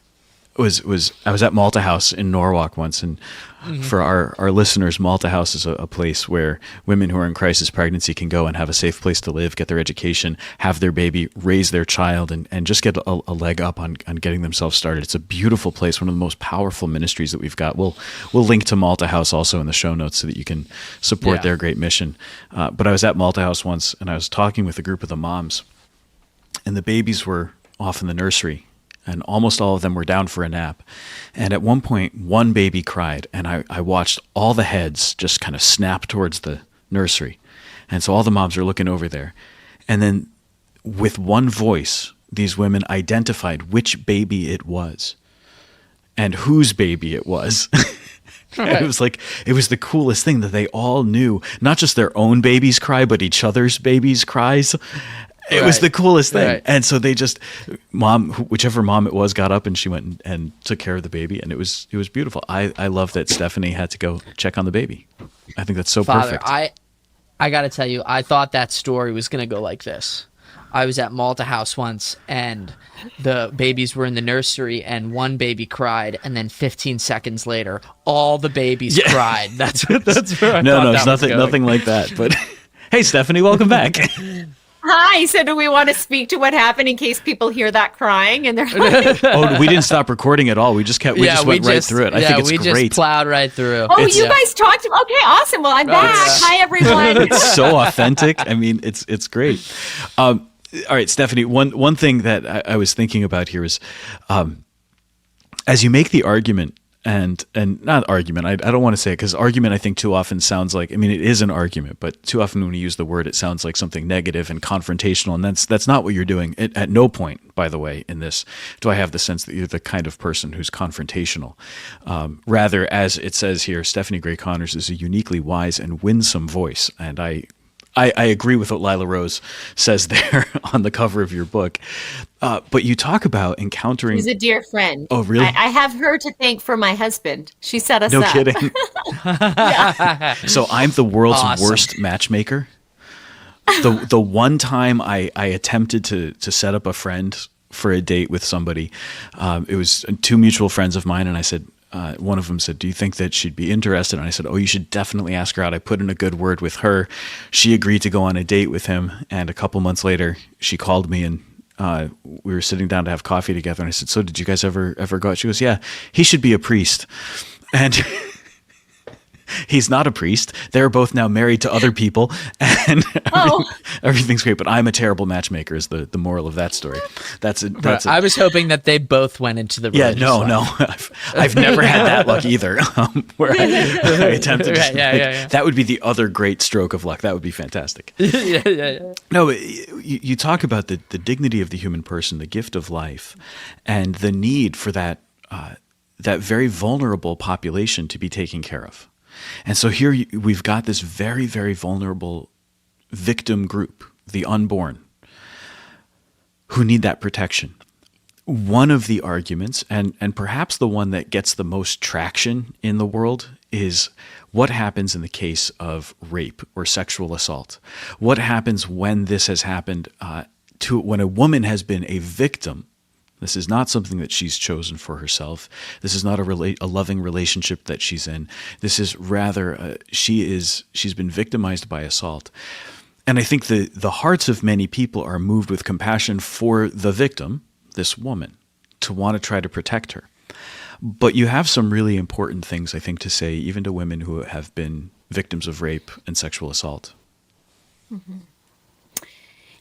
was I was at Malta House in Norwalk once, and for our listeners, Malta House is a place where women who are in crisis pregnancy can go and have a safe place to live, get their education, have their baby, raise their child, and just get a leg up on getting themselves started. It's a beautiful place, one of the most powerful ministries that we've got. We'll link to Malta House also in the show notes so that you can support their great mission. But I was at Malta House once, and I was talking with a group of the moms, and the babies were off in the nursery, and almost all of them were down for a nap. And at one point, one baby cried, and I watched all the heads just kind of snap towards the nursery. And so all the moms are looking over there. And then with one voice, these women identified which baby it was and whose baby it was. It was like, it was the coolest thing that they all knew, not just their own baby's cry, but each other's baby's cries. It was the coolest thing. Right. And so they just, whichever mom it was, got up and she went and took care of the baby. And it was beautiful. I love that Stephanie had to go check on the baby. I think that's so Father, perfect. I got to tell you, I thought that story was going to go like this. I was at Malta House once, and the babies were in the nursery, and one baby cried, and then 15 seconds later, all the babies cried. That's where I No, thought it's that was going. nothing like that. But hey, Stephanie, welcome back. Hi. So do we want to speak to what happened in case people hear that crying and they're like, Oh, we didn't stop recording at all. We just went right through it. I think it's we great. just plowed right through. oh, you guys talked. Okay, awesome. Well, I'm back. yeah. Hi, everyone. It's so authentic. I mean, it's great. All right, Stephanie, one thing that I was thinking about here is, as you make the argument, and not argument, I don't want to say it, because argument I think too often sounds like, I mean, it is an argument, but too often when we use the word, it sounds like something negative and confrontational, and that's not what you're doing. At no point, by the way, in this, do I have the sense that you're the kind of person who's confrontational. Rather, as it says here, Stephanie Gray Connors is a uniquely wise and winsome voice, and I agree with what Lila Rose says there on the cover of your book. But you talk about encountering... She's a dear friend. Oh, really? I have her to thank for my husband. She set us No up. kidding. So I'm the world's Awesome. worst matchmaker. The one time I attempted to set up a friend for a date with somebody, it was two mutual friends of mine, and I said, one of them said, do you think that she'd be interested? And I said, oh, you should definitely ask her out. I put in a good word with her. She agreed to go on a date with him. And a couple months later, she called me, and we were sitting down to have coffee together. And I said, so did you guys ever go out? She goes, yeah, he should be a priest. And he's not a priest. They're both now married to other people, and everything's great. But I'm a terrible matchmaker is the moral of that story. That's it. I was hoping that they both went into the Yeah, religious no. life. I've never had that luck either. Where I attempted. Right, yeah. That would be the other great stroke of luck. That would be fantastic. yeah. No, you talk about the dignity of the human person, the gift of life, and the need for that very vulnerable population to be taken care of. And so here we've got this very, very vulnerable victim group, the unborn, who need that protection. One of the arguments, and perhaps the one that gets the most traction in the world, is what happens in the case of rape or sexual assault. What happens when this has happened when a woman has been a victim. This is not something that she's chosen for herself. This is not a loving relationship that she's in. This is rather she's been victimized by assault. And I think the hearts of many people are moved with compassion for the victim, this woman, to want to try to protect her. But you have some really important things, I think, to say, even to women who have been victims of rape and sexual assault. Mm-hmm.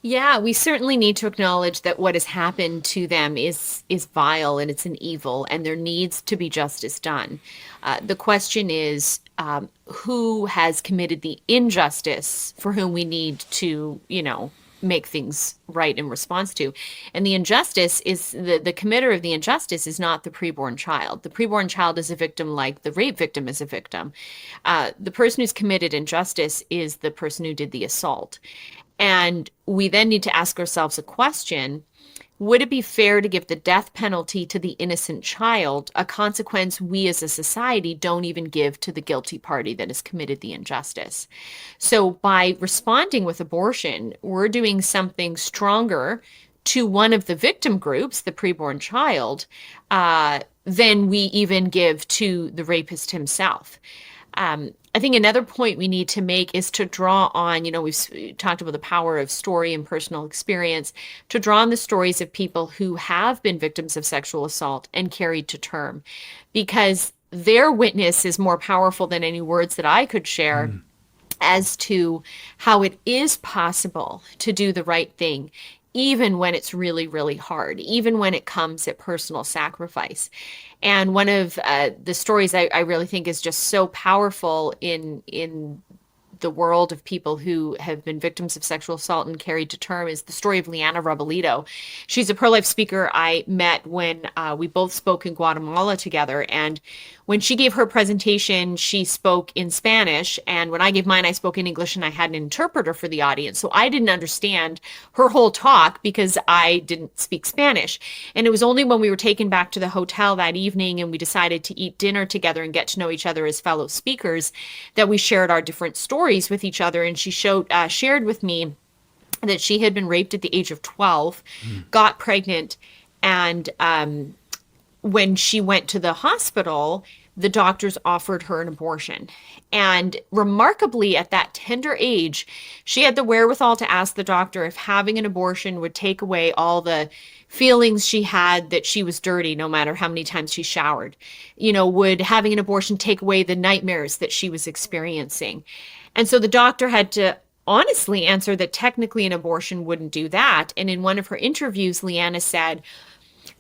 Yeah, we certainly need to acknowledge that what has happened to them is vile and it's an evil, and there needs to be justice done. The question is, who has committed the injustice for whom we need to, make things right in response to. And the injustice is the committer of the injustice is not the preborn child. The preborn child is a victim like the rape victim is a victim. The person who's committed injustice is the person who did the assault. And we then need to ask ourselves a question. Would it be fair to give the death penalty to the innocent child, a consequence we as a society don't even give to the guilty party that has committed the injustice? So by responding with abortion, we're doing something stronger to one of the victim groups, the preborn child, than we even give to the rapist himself. I think another point we need to make is to draw on, we've talked about the power of story and personal experience, to draw on the stories of people who have been victims of sexual assault and carried to term, because their witness is more powerful than any words that I could share as to how it is possible to do the right thing, even when it's really, really hard, even when it comes at personal sacrifice. And one of the stories I really think is just so powerful in the world of people who have been victims of sexual assault and carried to term is the story of Liana Robelito. She's a pro-life speaker I met when we both spoke in Guatemala together. And when she gave her presentation, she spoke in Spanish. And when I gave mine, I spoke in English, and I had an interpreter for the audience. So I didn't understand her whole talk because I didn't speak Spanish. And it was only when we were taken back to the hotel that evening and we decided to eat dinner together and get to know each other as fellow speakers that we shared our different stories with each other. And she shared with me that she had been raped at the age of 12, got pregnant, and when she went to the hospital, the doctors offered her an abortion. And remarkably, at that tender age, she had the wherewithal to ask the doctor if having an abortion would take away all the feelings she had that she was dirty, no matter how many times she showered. Would having an abortion take away the nightmares that she was experiencing? And so the doctor had to honestly answer that technically an abortion wouldn't do that. And in one of her interviews, Liana said,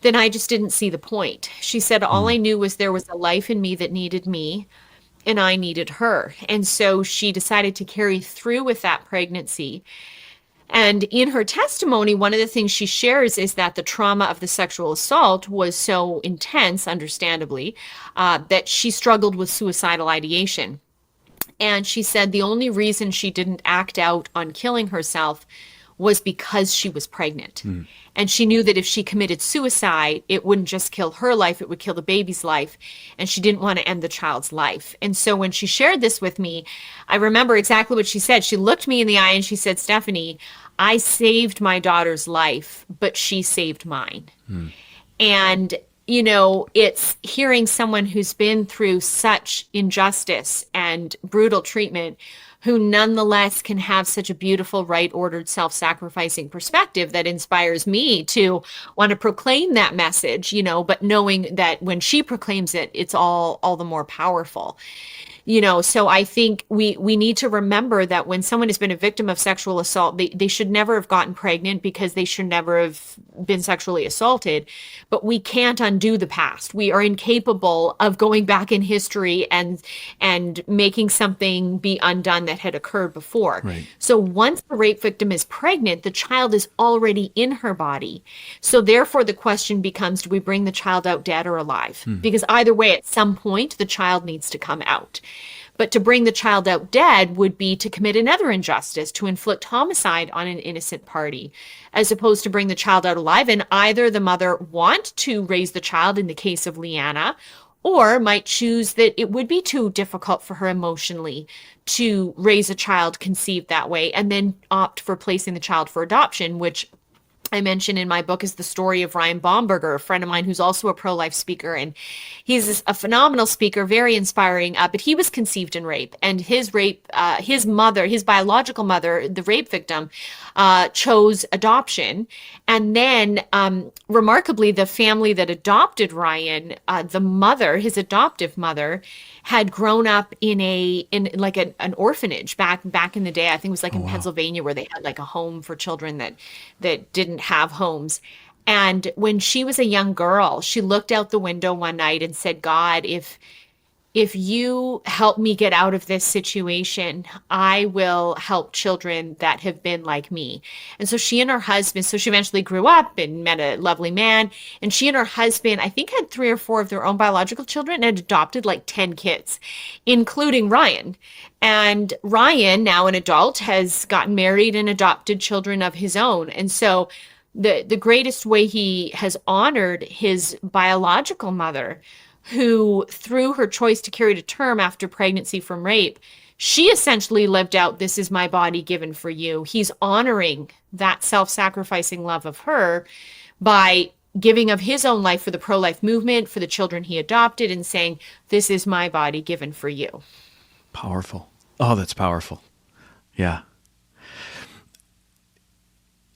then I just didn't see the point. She said, all I knew was there was a life in me that needed me and I needed her. And so she decided to carry through with that pregnancy. And in her testimony, one of the things she shares is that the trauma of the sexual assault was so intense, understandably, that she struggled with suicidal ideation. And she said the only reason she didn't act out on killing herself was because she was pregnant. And she knew that if she committed suicide, it wouldn't just kill her life, it would kill the baby's life. And she didn't want to end the child's life. And so when she shared this with me, I remember exactly what she said. She looked me in the eye and she said, Stephanie, I saved my daughter's life, but she saved mine. And it's hearing someone who's been through such injustice and brutal treatment who nonetheless can have such a beautiful, right-ordered, self-sacrificing perspective that inspires me to want to proclaim that message, but knowing that when she proclaims it, it's all the more powerful. So I think we need to remember that when someone has been a victim of sexual assault, they should never have gotten pregnant because they should never have been sexually assaulted. But we can't undo the past. We are incapable of going back in history and making something be undone that had occurred before. Right. So once the rape victim is pregnant, the child is already in her body. So therefore the question becomes, do we bring the child out dead or alive? Because either way, at some point, the child needs to come out. But to bring the child out dead would be to commit another injustice, to inflict homicide on an innocent party, as opposed to bring the child out alive. And either the mother want to raise the child in the case of Liana, or might choose that it would be too difficult for her emotionally to raise a child conceived that way, and then opt for placing the child for adoption, which I mentioned in my book is the story of Ryan Baumberger, a friend of mine who's also a pro-life speaker. And he's a phenomenal speaker, very inspiring, but he was conceived in rape. And his mother, his biological mother, the rape victim, chose adoption. And then remarkably, the family that adopted Ryan, the mother, his adoptive mother, had grown up in an orphanage back in the day. I think it was in Pennsylvania, where they had like a home for children that didn't have homes. And when she was a young girl, she looked out the window one night and said, God, if if you help me get out of this situation, I will help children that have been like me. And so she and her husband, so she eventually grew up and met a lovely man. And she and her husband, I think, had 3 or 4 of their own biological children and adopted like 10 kids, including Ryan. And Ryan, now an adult, has gotten married and adopted children of his own. And so the greatest way he has honored his biological mother, who, through her choice to carry to term after pregnancy from rape, she essentially lived out, "This is my body given for you." He's honoring that self-sacrificing love of her by giving of his own life for the pro-life movement, for the children he adopted, and saying, "This is my body given for you." Powerful. Oh, that's powerful. Yeah.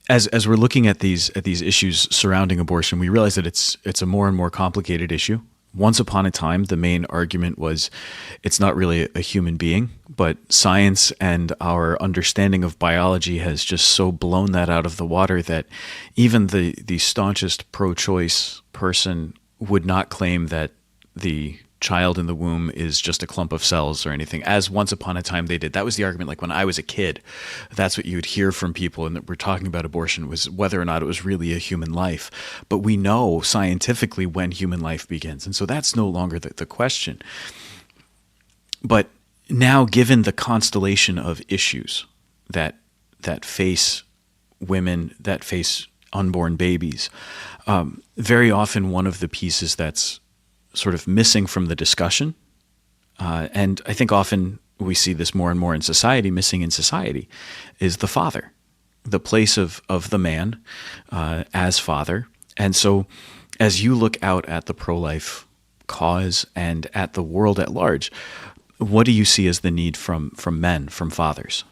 As we're looking at these issues surrounding abortion, we realize that it's a more and more complicated issue. Once upon a time, the main argument was it's not really a human being, but science and our understanding of biology has just so blown that out of the water that even the staunchest pro-choice person would not claim that the child in the womb is just a clump of cells or anything, as once upon a time they did. That was the argument. Like when I was a kid, that's what you would hear from people, and that we're talking about abortion was whether or not it was really a human life. But we know scientifically when human life begins, and so that's no longer the question. But now, given the constellation of issues that face women, that face unborn babies, very often one of the pieces that's sort of missing from the discussion, and I think often we see this more and more in society, missing in society, is the father, the place of the man as father. And so as you look out at the pro-life cause and at the world at large, what do you see as the need from men, from fathers?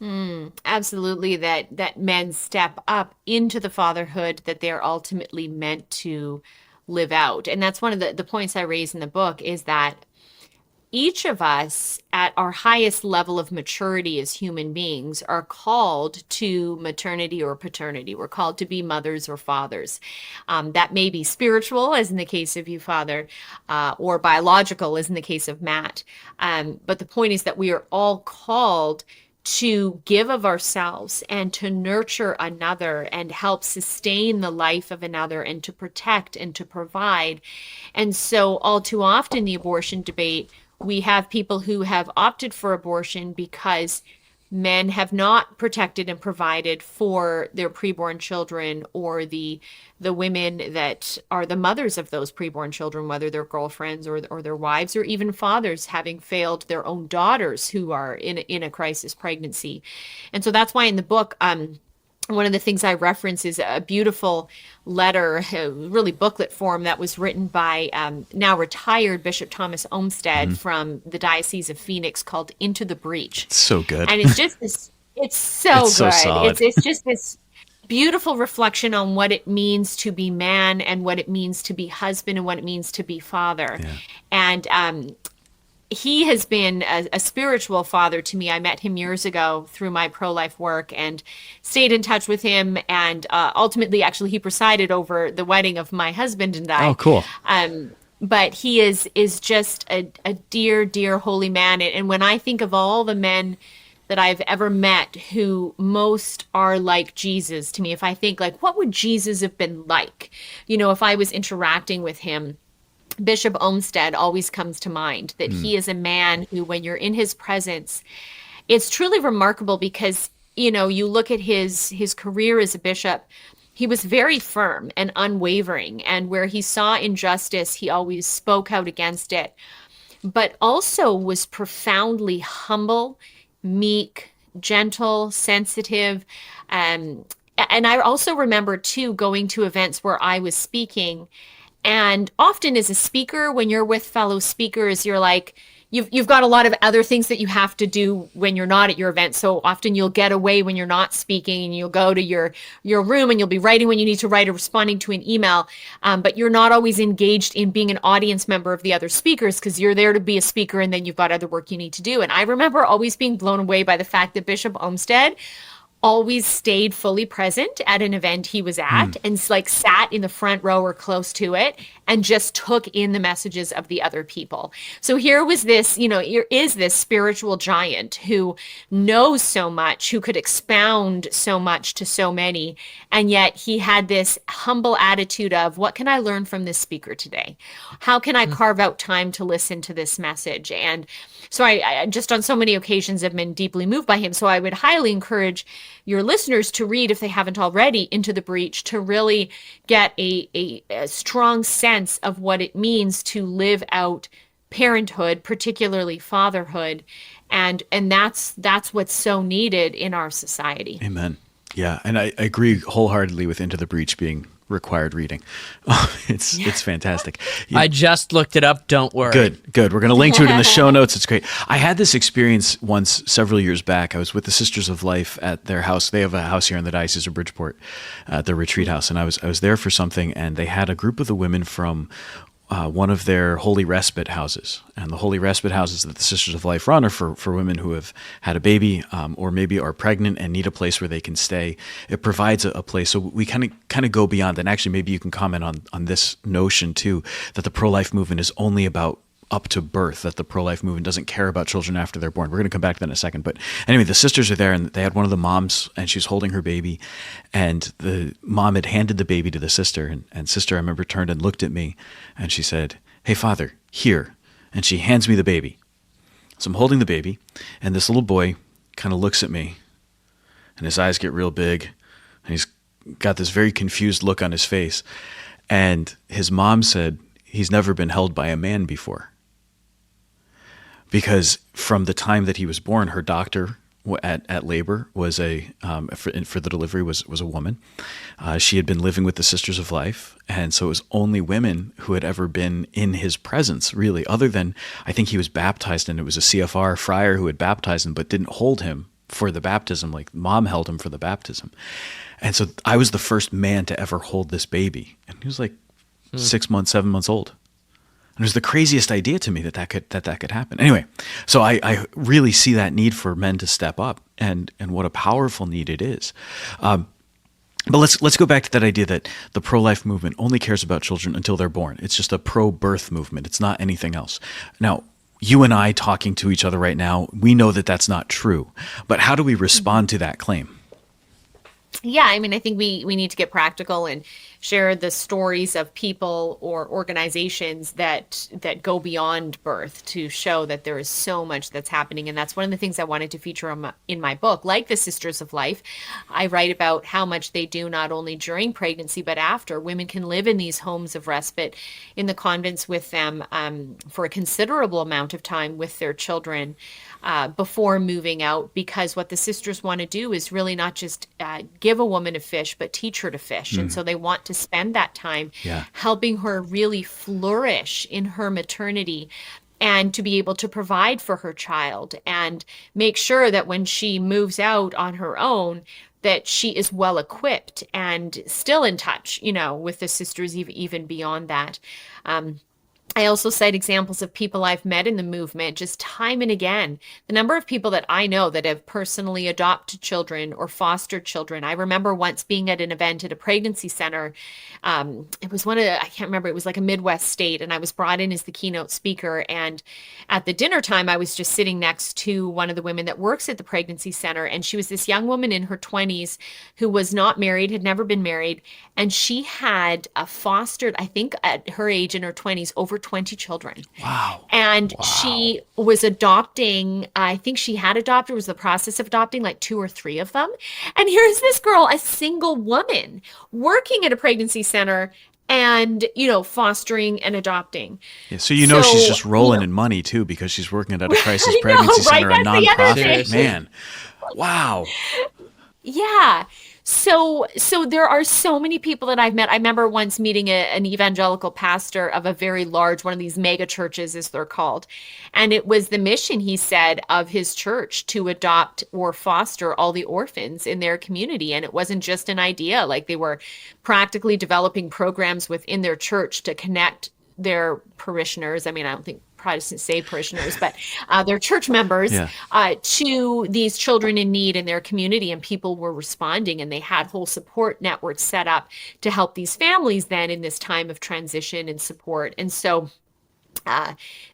Absolutely, that men step up into the fatherhood that they're ultimately meant to live out. And that's one of the points I raise in the book, is that each of us at our highest level of maturity as human beings are called to maternity or paternity. We're called to be mothers or fathers. That may be spiritual, as in the case of you, Father, or biological, as in the case of Matt. But the point is that we are all called to give of ourselves and to nurture another and help sustain the life of another and to protect and to provide. And so all too often, the abortion debate, we have people who have opted for abortion because men have not protected and provided for their preborn children, or the women that are the mothers of those preborn children, whether they're girlfriends or their wives, or even fathers having failed their own daughters who are in a crisis pregnancy. And so that's why in the book, one of the things I reference is a beautiful letter, really booklet form, that was written by now retired Bishop Thomas Olmsted from the Diocese of Phoenix, called "Into the Breach." It's so good. And it's just this, it's so It's so good. solid. It's just this beautiful reflection on what it means to be man and what it means to be husband and what it means to be father. Yeah. And he has been a spiritual father to me. I met him years ago through my pro-life work and stayed in touch with him. And ultimately, actually, he presided over the wedding of my husband and I. Oh, cool. But he is just a dear, dear holy man. And when I think of all the men that I've ever met who most are like Jesus to me, if I think, like, what would Jesus have been like, if I was interacting with him, Bishop Olmsted always comes to mind. That he is a man who, when you're in his presence, it's truly remarkable, because you look at his career as a bishop, he was very firm and unwavering, and where he saw injustice, he always spoke out against it, but also was profoundly humble, meek, gentle, sensitive. And I also remember too going to events where I was speaking. And often as a speaker, when you're with fellow speakers, you're like, you've got a lot of other things that you have to do when you're not at your event. So often you'll get away when you're not speaking, and you'll go to your room and you'll be writing when you need to write or responding to an email. But you're not always engaged in being an audience member of the other speakers, because you're there to be a speaker and then you've got other work you need to do. And I remember always being blown away by the fact that Bishop Olmsted always stayed fully present at an event he was at and like sat in the front row or close to it and just took in the messages of the other people. So here was this, here is this spiritual giant who knows so much, who could expound so much to so many. And yet he had this humble attitude of, what can I learn from this speaker today? How can I carve out time to listen to this message? And so I just on so many occasions have been deeply moved by him. So I would highly encourage your listeners to read, if they haven't already, Into the Breach, to really get a strong sense of what it means to live out parenthood, particularly fatherhood. And that's what's so needed in our society. Amen. Yeah, and I agree wholeheartedly with Into the Breach being required reading. It's fantastic. I just looked it up. Don't worry. Good. We're going to link to it in the show notes. It's great. I had this experience once several years back. I was with the Sisters of Life at their house. They have a house here in the Diocese of Bridgeport, their retreat house, and I was there for something, and they had a group of the women from one of their holy respite houses. And the holy respite houses that the Sisters of Life run are for women who have had a baby or maybe are pregnant and need a place where they can stay. It provides a place. So we kind of go beyond. And actually, maybe you can comment on this notion too, that the pro-life movement is only about up to birth, that the pro-life movement doesn't care about children after they're born. We're going to come back to that in a second. But anyway, the sisters are there, and they had one of the moms, and she's holding her baby, and the mom had handed the baby to the sister, and sister, I remember, turned and looked at me, and she said, "Hey, Father, here." And she hands me the baby. So I'm holding the baby, and this little boy kind of looks at me, and his eyes get real big, and he's got this very confused look on his face. And his mom said, "He's never been held by a man before." Because from the time that he was born, her doctor at labor was for the delivery was a woman. She had been living with the Sisters of Life, and so it was only women who had ever been in his presence, really, other than, I think he was baptized, and it was a CFR friar who had baptized him but didn't hold him for the baptism, like mom held him for the baptism. And so I was the first man to ever hold this baby, and he was like 6 months, 7 months old. And it was the craziest idea to me that could happen. Anyway, so I really see that need for men to step up, and what a powerful need it is. But let's go back to that idea that the pro-life movement only cares about children until they're born. It's just a pro-birth movement. It's not anything else. Now, you and I talking to each other right now, we know that that's not true. But how do we respond to that claim? Yeah, I mean, I think we need to get practical and share the stories of people or organizations that go beyond birth to show that there is so much that's happening. And that's one of the things I wanted to feature in my book. Like the Sisters of Life, I write about how much they do not only during pregnancy, but after. Women can live in these homes of respite in the convents with them for a considerable amount of time with their children before moving out, because what the sisters want to do is really not just give a woman a fish, but teach her to fish. And so they want to spend that time helping her really flourish in her maternity and to be able to provide for her child and make sure that when she moves out on her own, that she is well equipped and still in touch, with the sisters even beyond that. I also cite examples of people I've met in the movement just time and again. The number of people that I know that have personally adopted children or fostered children. I remember once being at an event at a pregnancy center. It was I can't remember, it was like a Midwest state, and I was brought in as the keynote speaker. And at the dinner time, I was just sitting next to one of the women that works at the pregnancy center. And she was this young woman in her 20s who was not married, had never been married. And she had fostered, I think at her age in her 20s, over 20 children. Wow. And she was adopting, I think she had adopted, was the process of adopting like 2 or 3 of them. And here's this girl, a single woman, working at a pregnancy center and, fostering and adopting. Yeah, so she's just rolling in money too, because she's working at a crisis pregnancy center, a nonprofit. Man. Wow. Yeah. So there are so many people that I've met. I remember once meeting an evangelical pastor of a very large, one of these mega churches, as they're called. And it was the mission, he said, of his church to adopt or foster all the orphans in their community. And it wasn't just an idea, like they were practically developing programs within their church to connect their parishioners. I mean, I don't think Protestants say parishioners, but they're church members Yeah. to these children in need in their community. And people were responding, and they had whole support networks set up to help these families then in this time of transition and support. And so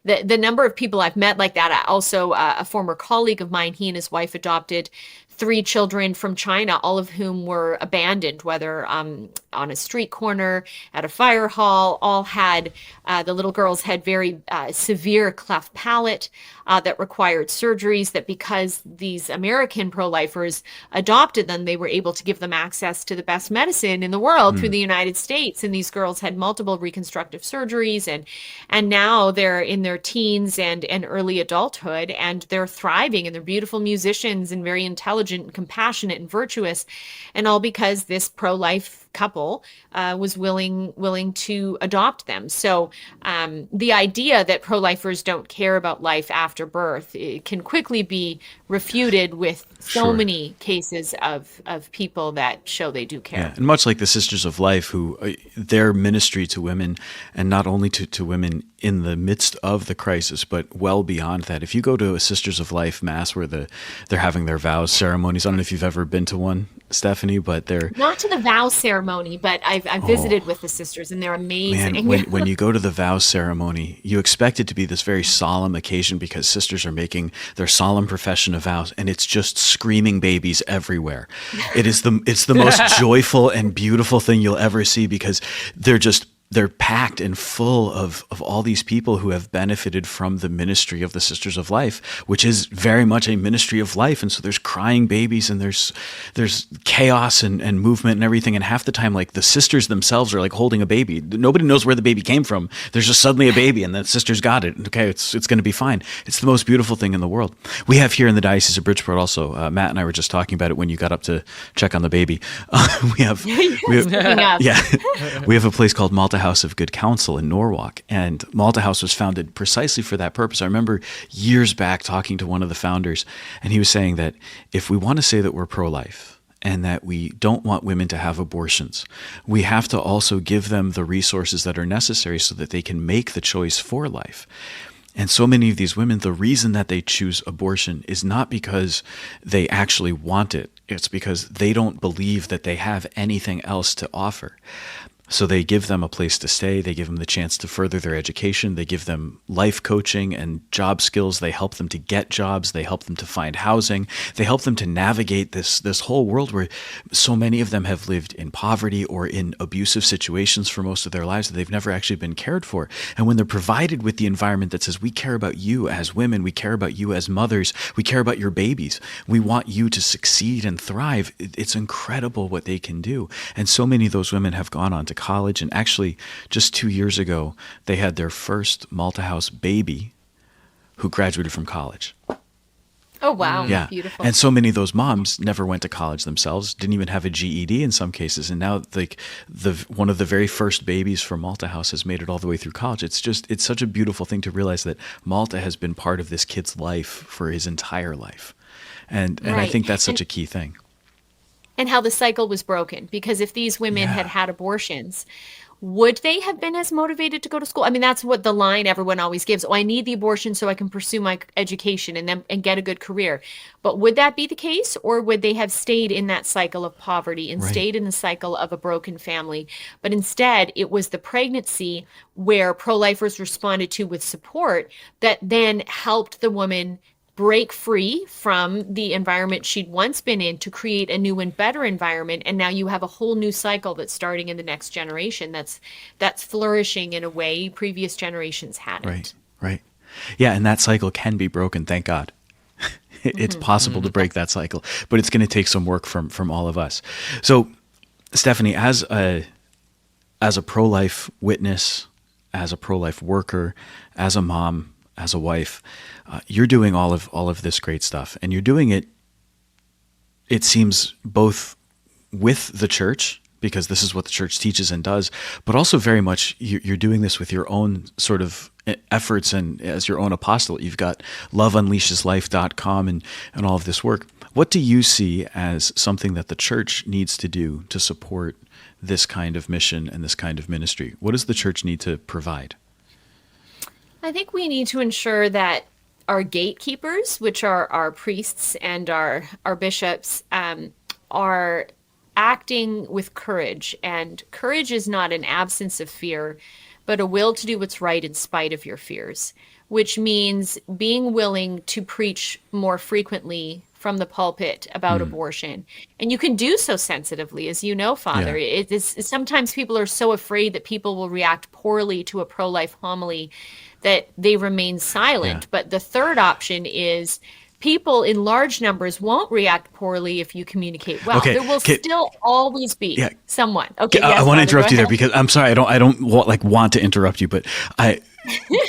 the number of people I've met like that. Also, a former colleague of mine, he and his wife adopted 3 children from China, all of whom were abandoned, whether on a street corner, at a fire hall. All had the little girls had very severe cleft palate that required surgeries. That because these American pro-lifers adopted them, they were able to give them access to the best medicine in the world through the United States. And these girls had multiple reconstructive surgeries, and now they're in their teens and early adulthood, and they're thriving, and they're beautiful musicians and very intelligent and compassionate and virtuous, and all because this pro-life couple was willing to adopt them. So the idea that pro-lifers don't care about life after birth, it can quickly be refuted with so Sure. many cases of people that show they do care. Yeah, and much like the Sisters of Life, who their ministry to women, and not only to women in the midst of the crisis, but well beyond that. If you go to a Sisters of Life mass where they're having their vows ceremonies, I don't know if you've ever been to one, Stephanie, but they're Not to the vow ceremony, but I've visited with the sisters, and they're amazing. Man, when you go to the vow ceremony, you expect it to be this very solemn occasion because sisters are making their solemn profession of vows, and it's just screaming babies everywhere. It's the most joyful and beautiful thing you'll ever see because they're packed and full of all these people who have benefited from the ministry of the Sisters of Life, which is very much a ministry of life. And so there's crying babies, and there's chaos and movement and everything. And half the time, like, the sisters themselves are like holding a baby. Nobody knows where the baby came from. There's just suddenly a baby, and the sisters got it. Okay, it's going to be fine. It's the most beautiful thing in the world. We have here in the Diocese of Bridgeport also, Matt and I were just talking about it when you got up to check on the baby. We have we have a place called Malta House of Good Counsel in Norwalk, and Malta House was founded precisely for that purpose. I remember years back talking to one of the founders, and he was saying that if we want to say that we're pro-life and that we don't want women to have abortions, we have to also give them the resources that are necessary so that they can make the choice for life. And so many of these women, the reason that they choose abortion is not because they actually want it. It's because they don't believe that they have anything else to offer. So they give them a place to stay. They give them the chance to further their education. They give them life coaching and job skills. They help them to get jobs. They help them to find housing. They help them to navigate this whole world where so many of them have lived in poverty or in abusive situations for most of their lives that they've never actually been cared for. And when they're provided with the environment that says, we care about you as women, we care about you as mothers, we care about your babies, we want you to succeed and thrive, it's incredible what they can do. And so many of those women have gone on to college, and actually just 2 years ago they had their first Malta House baby who graduated from college. Oh, wow. Yeah. Beautiful. And so many of those moms never went to college themselves, didn't even have a GED in some cases, and now like one of the very first babies from Malta House has made it all the way through college. It's such a beautiful thing to realize that Malta has been part of this kid's life for his entire life. And I Right. think that's such a key thing. And how the cycle was broken, because if these women had had abortions, would they have been as motivated to go to school? I mean, that's what the line everyone always gives. Oh, I need the abortion so I can pursue my education and get a good career. But would that be the case, or would they have stayed in that cycle of poverty and Right. stayed in the cycle of a broken family? But instead, it was the pregnancy where pro-lifers responded to with support that then helped the woman break free from the environment she'd once been in to create a new and better environment. And now you have a whole new cycle that's starting in the next generation that's flourishing in a way previous generations hadn't. Right, right. Yeah, and that cycle can be broken, thank God. It's possible to break that cycle, but it's going to take some work from all of us. So, Stephanie, as a pro-life witness, as a pro-life worker, as a mom, as a wife, you're doing all of this great stuff, and you're doing it, it seems, both with the church, because this is what the church teaches and does, but also very much you're doing this with your own sort of efforts and as your own apostolate. You've got loveunleasheslife.com and all of this work. What do you see as something that the church needs to do to support this kind of mission and this kind of ministry? What does the church need to provide? I think we need to ensure that our gatekeepers, which are our priests and our bishops, are acting with courage. And courage is not an absence of fear, but a will to do what's right in spite of your fears, which means being willing to preach more frequently from the pulpit about abortion. And you can do so sensitively, as you know, Father. Yeah. It is sometimes people are so afraid that people will react poorly to a pro-life homily that they remain Yeah. silent. But the third option is people in large numbers won't react poorly if you communicate well. Okay. There will still always be Yeah. someone. Okay, I yes, want to Father, go interrupt you there ahead. because I'm sorry. I don't want to interrupt you, but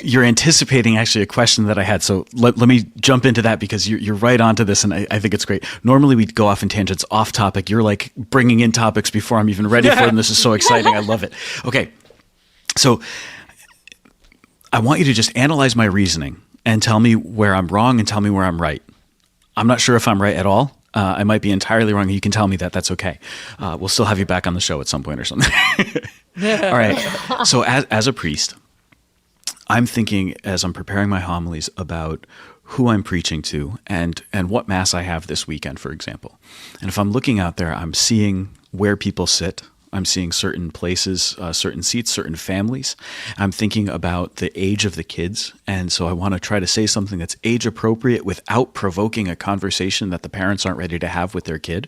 you're anticipating actually a question that I had. So let me jump into that because you're right onto this, and I think it's great. Normally we'd go off in tangents off topic. You're like bringing in topics before I'm even ready for them. This is so exciting. I love it. Okay. So I want you to just analyze my reasoning and tell me where I'm wrong and tell me where I'm right. I'm not sure if I'm right at all. I might be entirely wrong. You can tell me that. That's okay. We'll still have you back on the show at some point or something. All right. So as a priest, I'm thinking as I'm preparing my homilies about who I'm preaching to and what mass I have this weekend, for example. And if I'm looking out there, I'm seeing where people sit. I'm seeing certain places, certain seats, certain families. I'm thinking about the age of the kids. And so I want to try to say something that's age appropriate without provoking a conversation that the parents aren't ready to have with their kid.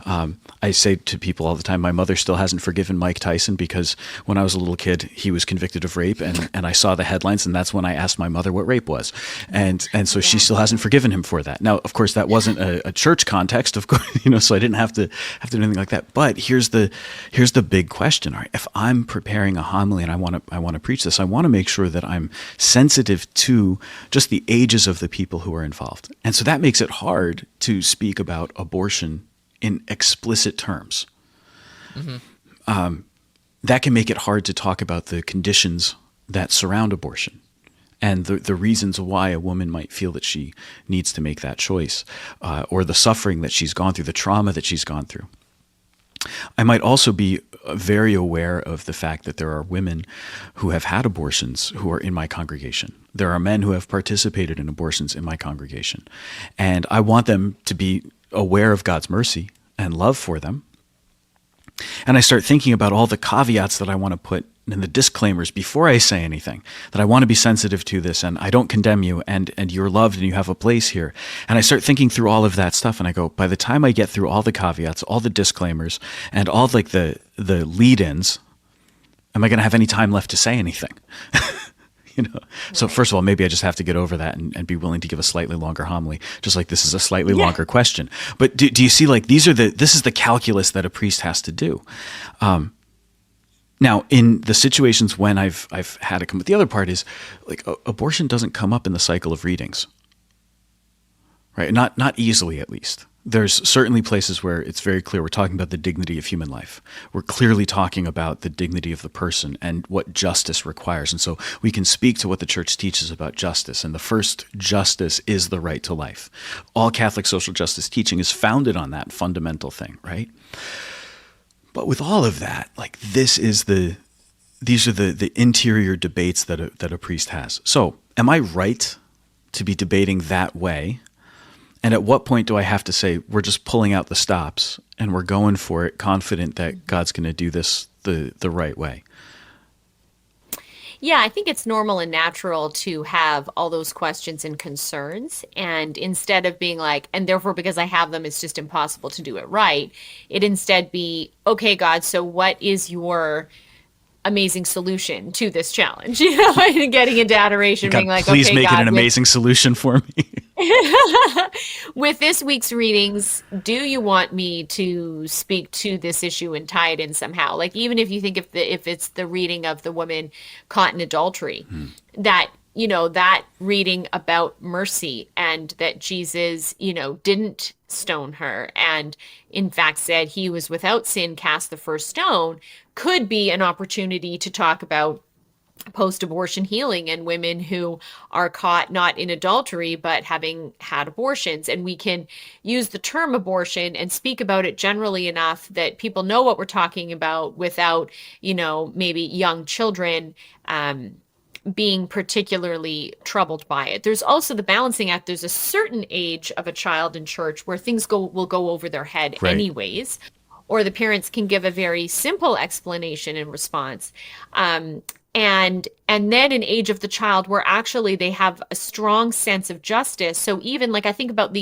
I say to people all the time, my mother still hasn't forgiven Mike Tyson because when I was a little kid, he was convicted of rape. And I saw the headlines, and that's when I asked my mother what rape was. And so she still hasn't forgiven him for that. Now, of course, that wasn't a church context, of course, so I didn't have to do anything like that. But here's the big question. All right, if I'm preparing a homily and I want to preach this, I want to make sure that I'm sensitive to just the ages of the people who are involved. And so that makes it hard to speak about abortion in explicit terms. That can make it hard to talk about the conditions that surround abortion and the reasons why a woman might feel that she needs to make that choice, or the suffering that she's gone through, the trauma that she's gone through. I might also be very aware of the fact that there are women who have had abortions who are in my congregation. There are men who have participated in abortions in my congregation. And I want them to be aware of God's mercy and love for them. And I start thinking about all the caveats that I want to put in the disclaimers before I say anything, that I want to be sensitive to this, and I don't condemn you, and you're loved and you have a place here. And I start thinking through all of that stuff, and I go, by the time I get through all the caveats, all the disclaimers, and all like the lead-ins, am I going to have any time left to say anything? So first of all, maybe I just have to get over that and be willing to give a slightly longer homily, just like this is a slightly longer question. But do you see, like, this is the calculus that a priest has to do. Now, in the situations when I've had to come, but the other part is, like, abortion doesn't come up in the cycle of readings, right? Not easily, at least. There's certainly places where it's very clear we're talking about the dignity of human life. We're clearly talking about the dignity of the person and what justice requires. And so we can speak to what the church teaches about justice. And the first justice is the right to life. All Catholic social justice teaching is founded on that fundamental thing, right? But with all of that, like, these are the interior debates that a priest has. So am I right to be debating that way? And at what point do I have to say, we're just pulling out the stops and we're going for it, confident that God's going to do this the right way? Yeah, I think it's normal and natural to have all those questions and concerns. And instead of being like, and therefore because I have them, it's just impossible to do it right, it instead be, okay, God, so what is your amazing solution to this challenge? And getting into adoration, God, being like, please okay, make it God, an amazing solution for me. with this week's readings, do you want me to speak to this issue and tie it in somehow? Like, even if you think if it's the reading of the woman caught in adultery, that that reading about mercy and that Jesus, didn't stone her and in fact said he was without sin, cast the first stone, could be an opportunity to talk about post-abortion healing and women who are caught not in adultery but having had abortions. And we can use the term abortion and speak about it generally enough that people know what we're talking about without maybe young children being particularly troubled by it. There's also the balancing act. There's a certain age of a child in church where things will go over their head Right. anyways, or the parents can give a very simple explanation in response. And then an age of the child where actually they have a strong sense of justice. So even like I think about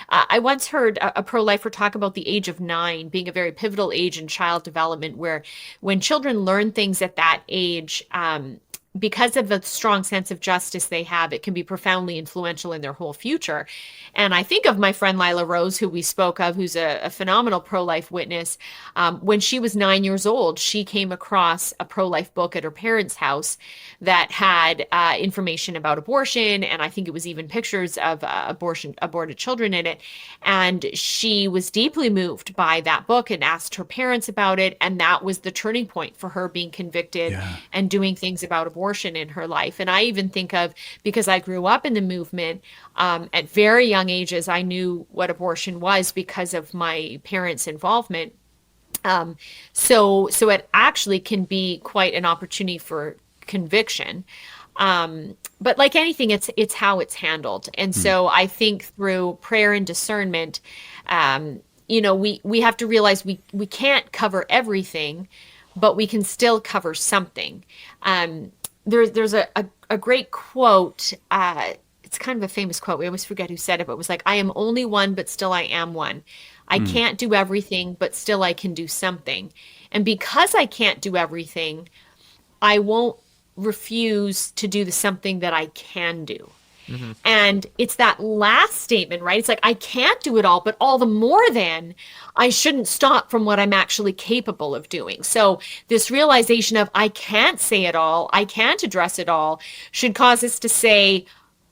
I once heard a pro-lifer talk about the age of 9 being a very pivotal age in child development, where when children learn things at that age, because of the strong sense of justice they have, it can be profoundly influential in their whole future. And I think of my friend Lila Rose, who we spoke of, who's a phenomenal pro-life witness. When she was 9 years old, she came across a pro-life book at her parents' house that had information about abortion, and I think it was even pictures of aborted children in it. And she was deeply moved by that book and asked her parents about it, and that was the turning point for her being convicted Yeah. and doing things about abortion in her life. And I even think of, because I grew up in the movement, at very young ages, I knew what abortion was because of my parents' involvement. So it actually can be quite an opportunity for conviction. But like anything, it's how it's handled. And so I think through prayer and discernment, we have to realize we can't cover everything, but we can still cover something. There's a great quote. It's kind of a famous quote. We always forget who said it, but it was like, I am only one, but still I am one. I can't do everything, but still I can do something. And because I can't do everything, I won't refuse to do the something that I can do. And it's that last statement, right? It's like, I can't do it all, but all the more then I shouldn't stop from what I'm actually capable of doing. So this realization of I can't say it all, I can't address it all, should cause us to say,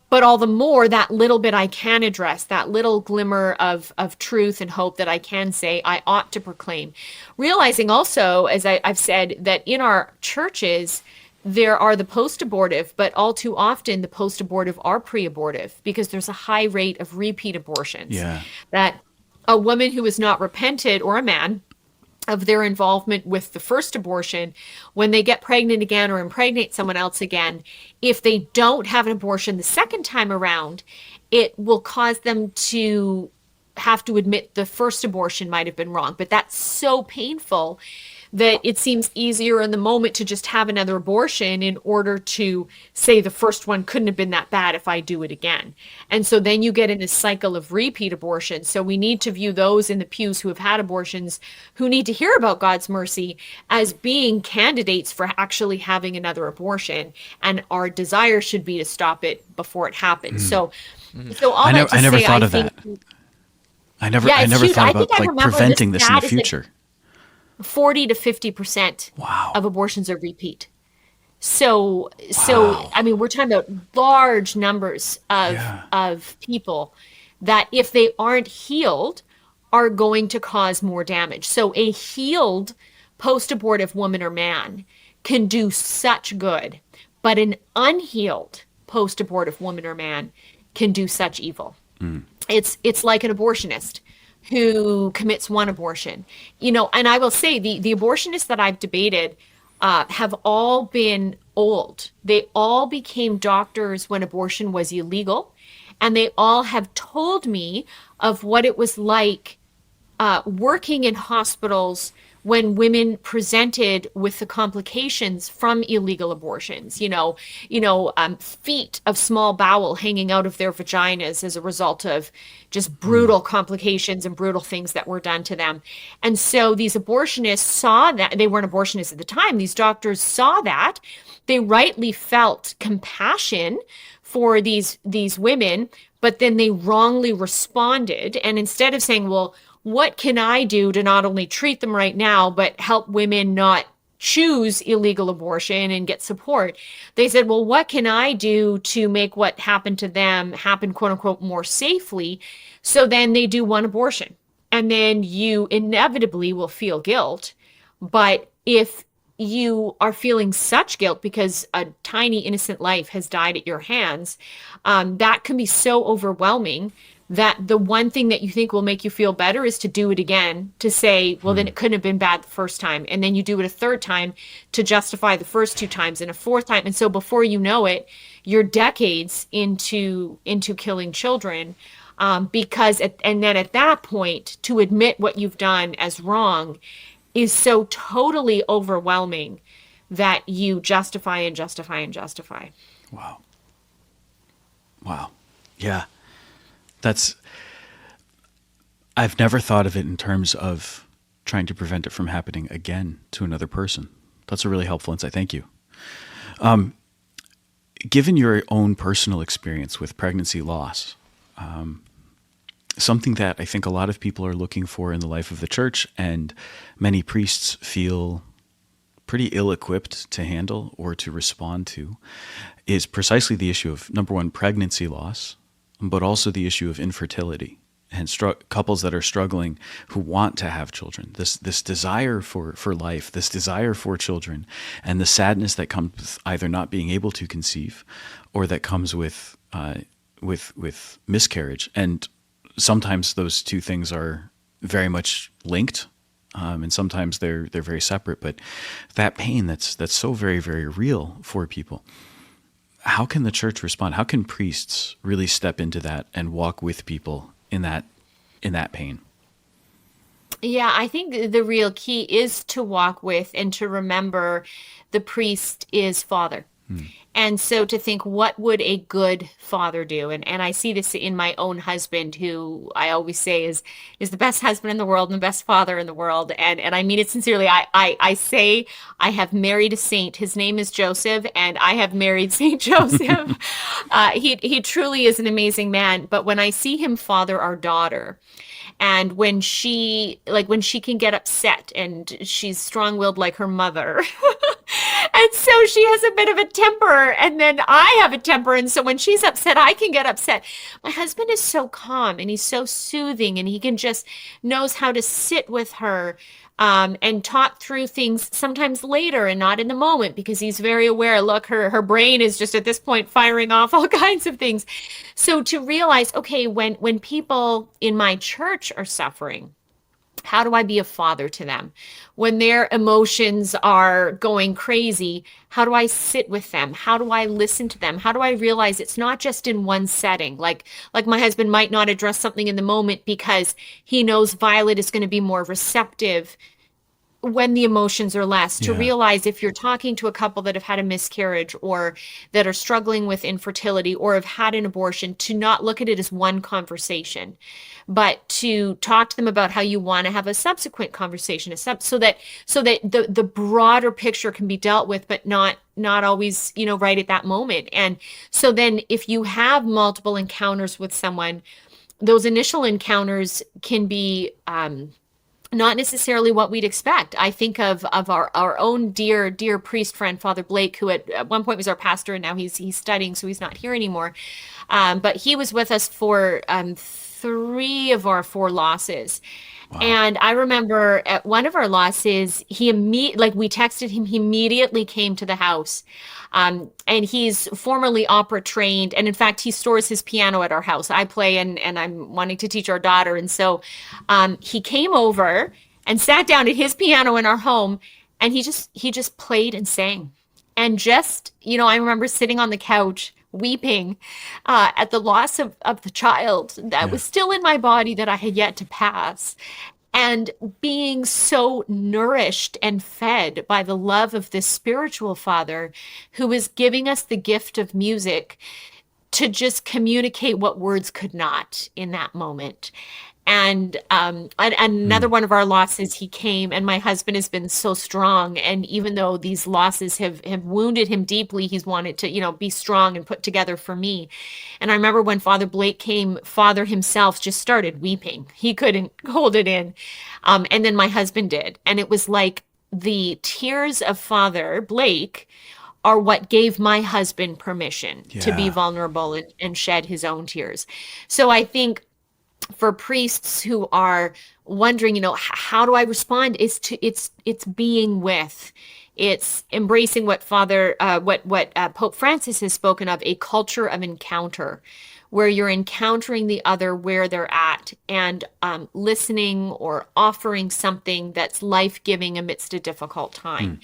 but all the more that little bit I can address, that little glimmer of truth and hope that I can say, I ought to proclaim. Realizing also, as I've said, that in our churches, there are the post-abortive, but all too often the post-abortive are pre-abortive because there's a high rate of repeat abortions. Yeah. That a woman who has not repented, or a man, of their involvement with the first abortion, when they get pregnant again or impregnate someone else again, if they don't have an abortion the second time around, it will cause them to have to admit the first abortion might have been wrong. But that's so painful that it seems easier in the moment to just have another abortion in order to say the first one couldn't have been that bad if I do it again. And so then you get in a cycle of repeat abortion. So we need to view those in the pews who have had abortions, who need to hear about God's mercy, as being candidates for actually having another abortion. And our desire should be to stop it before it happens. So all I that to never say, thought I of think, that. I never Yeah, it's huge. thought I think about I like remember preventing the this in the stat is like future. 40 to 50% Wow. of abortions are repeat. So Wow. I mean, we're talking about large numbers Yeah. of people that, if they aren't healed, are going to cause more damage. So a healed post-abortive woman or man can do such good, but an unhealed post-abortive woman or man can do such evil. It's like an abortionist who commits one abortion. And I will say the abortionists that I've debated have all been old. They all became doctors when abortion was illegal, and they all have told me of what it was like working in hospitals when women presented with the complications from illegal abortions, feet of small bowel hanging out of their vaginas as a result of just brutal complications and brutal things that were done to them. And so these abortionists saw that. They weren't abortionists at the time. These doctors saw that. They rightly felt compassion for these women, but then they wrongly responded. And instead of saying, well, what can I do to not only treat them right now, but help women not choose illegal abortion and get support? They said, well, what can I do to make what happened to them happen, quote unquote, more safely? So then they do one abortion, and then you inevitably will feel guilt. But if you are feeling such guilt because a tiny innocent life has died at your hands, that can be so overwhelming that the one thing that you think will make you feel better is to do it again, to say, well, then it couldn't have been bad the first time. And then you do it a third time to justify the first two times, and a fourth time. And so before you know it, you're decades into killing children. And then at that point, to admit what you've done as wrong is so totally overwhelming that you justify and justify and justify. Wow. Wow. Yeah. That's, I've never thought of it in terms of trying to prevent it from happening again to another person. That's a really helpful insight. Thank you. Given your own personal experience with pregnancy loss, something that I think a lot of people are looking for in the life of the church, and many priests feel pretty ill-equipped to handle or to respond to, is precisely the issue of, number one, pregnancy loss, but also the issue of infertility and couples that are struggling who want to have children. This desire for life, this desire for children, and the sadness that comes with either not being able to conceive, or that comes with miscarriage. And sometimes those two things are very much linked, and sometimes they're very separate. But that pain that's so very, very real for people. How can the church respond? How can priests really step into that and walk with people in that pain? Yeah, I think the real key is to walk with and to remember the priest is father. And so to think, what would a good father do? And I see this in my own husband, who I always say is the best husband in the world and the best father in the world. And I mean it sincerely. I say I have married a saint. His name is Joseph, and I have married Saint Joseph. He truly is an amazing man. But when I see him father our daughter, and when she can get upset, and she's strong-willed like her mother. And so she has a bit of a temper, and then I have a temper. And so when she's upset, I can get upset. My husband is so calm, and he's so soothing, and he can just knows how to sit with her, and talk through things sometimes later and not in the moment, because he's very aware. Look, her brain is just at this point firing off all kinds of things. So to realize, okay, when people in my church are suffering, how do I be a father to them? When their emotions are going crazy, how do I sit with them? How do I listen to them? How do I realize it's not just in one setting? Like my husband might not address something in the moment because he knows Violet is going to be more receptive when the emotions are less. To realize, if you're talking to a couple that have had a miscarriage, or that are struggling with infertility, or have had an abortion, to not look at it as one conversation, but to talk to them about how you want to have a subsequent conversation, so that the broader picture can be dealt with, but not always, right at that moment. And so then if you have multiple encounters with someone, those initial encounters can be not necessarily what we'd expect. I think of our own dear priest friend, Father Blake, who at one point was our pastor, and now he's studying, so he's not here anymore. But he was with us for 3 of our 4 losses. Wow. And I remember at one of our losses, we texted him, he immediately came to the house. And he's formerly opera trained. And in fact, he stores his piano at our house. I play, and I'm wanting to teach our daughter. And so he came over and sat down at his piano in our home, and he just played and sang. And just, I remember sitting on the couch weeping at the loss of the child that was still in my body that I had yet to pass, and being so nourished and fed by the love of this spiritual father who is giving us the gift of music to just communicate what words could not in that moment. And another one of our losses, he came, and my husband has been so strong. And even though these losses have wounded him deeply, he's wanted to, be strong and put together for me. And I remember when Father Blake came, Father himself just started weeping. He couldn't hold it in. And then my husband did. And it was like the tears of Father Blake are what gave my husband permission to be vulnerable and shed his own tears. So I think for priests who are wondering, how do I respond? It's being with, It's embracing what Pope Francis has spoken of, a culture of encounter, where you're encountering the other where they're at and listening or offering something that's life-giving amidst a difficult time.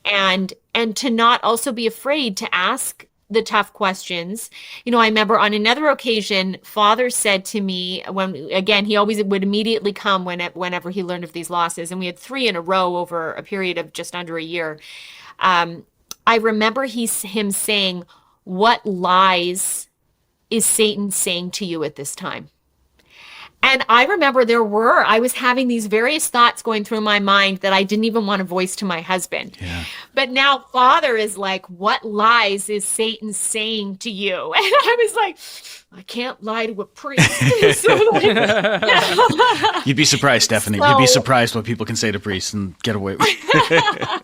And to not also be afraid to ask the tough questions. I remember on another occasion, Father said to me, when again, he always would immediately come whenever he learned of these losses, and we had 3 in a row over a period of just under a year. I remember him saying, "What lies is Satan saying to you at this time?" And I remember I was having these various thoughts going through my mind that I didn't even want to voice to my husband. Yeah. But now Father is like, "What lies is Satan saying to you?" And I was like, I can't lie to a priest. So, like, You'd be surprised, Stephanie. You'd be surprised what people can say to priests and get away with it.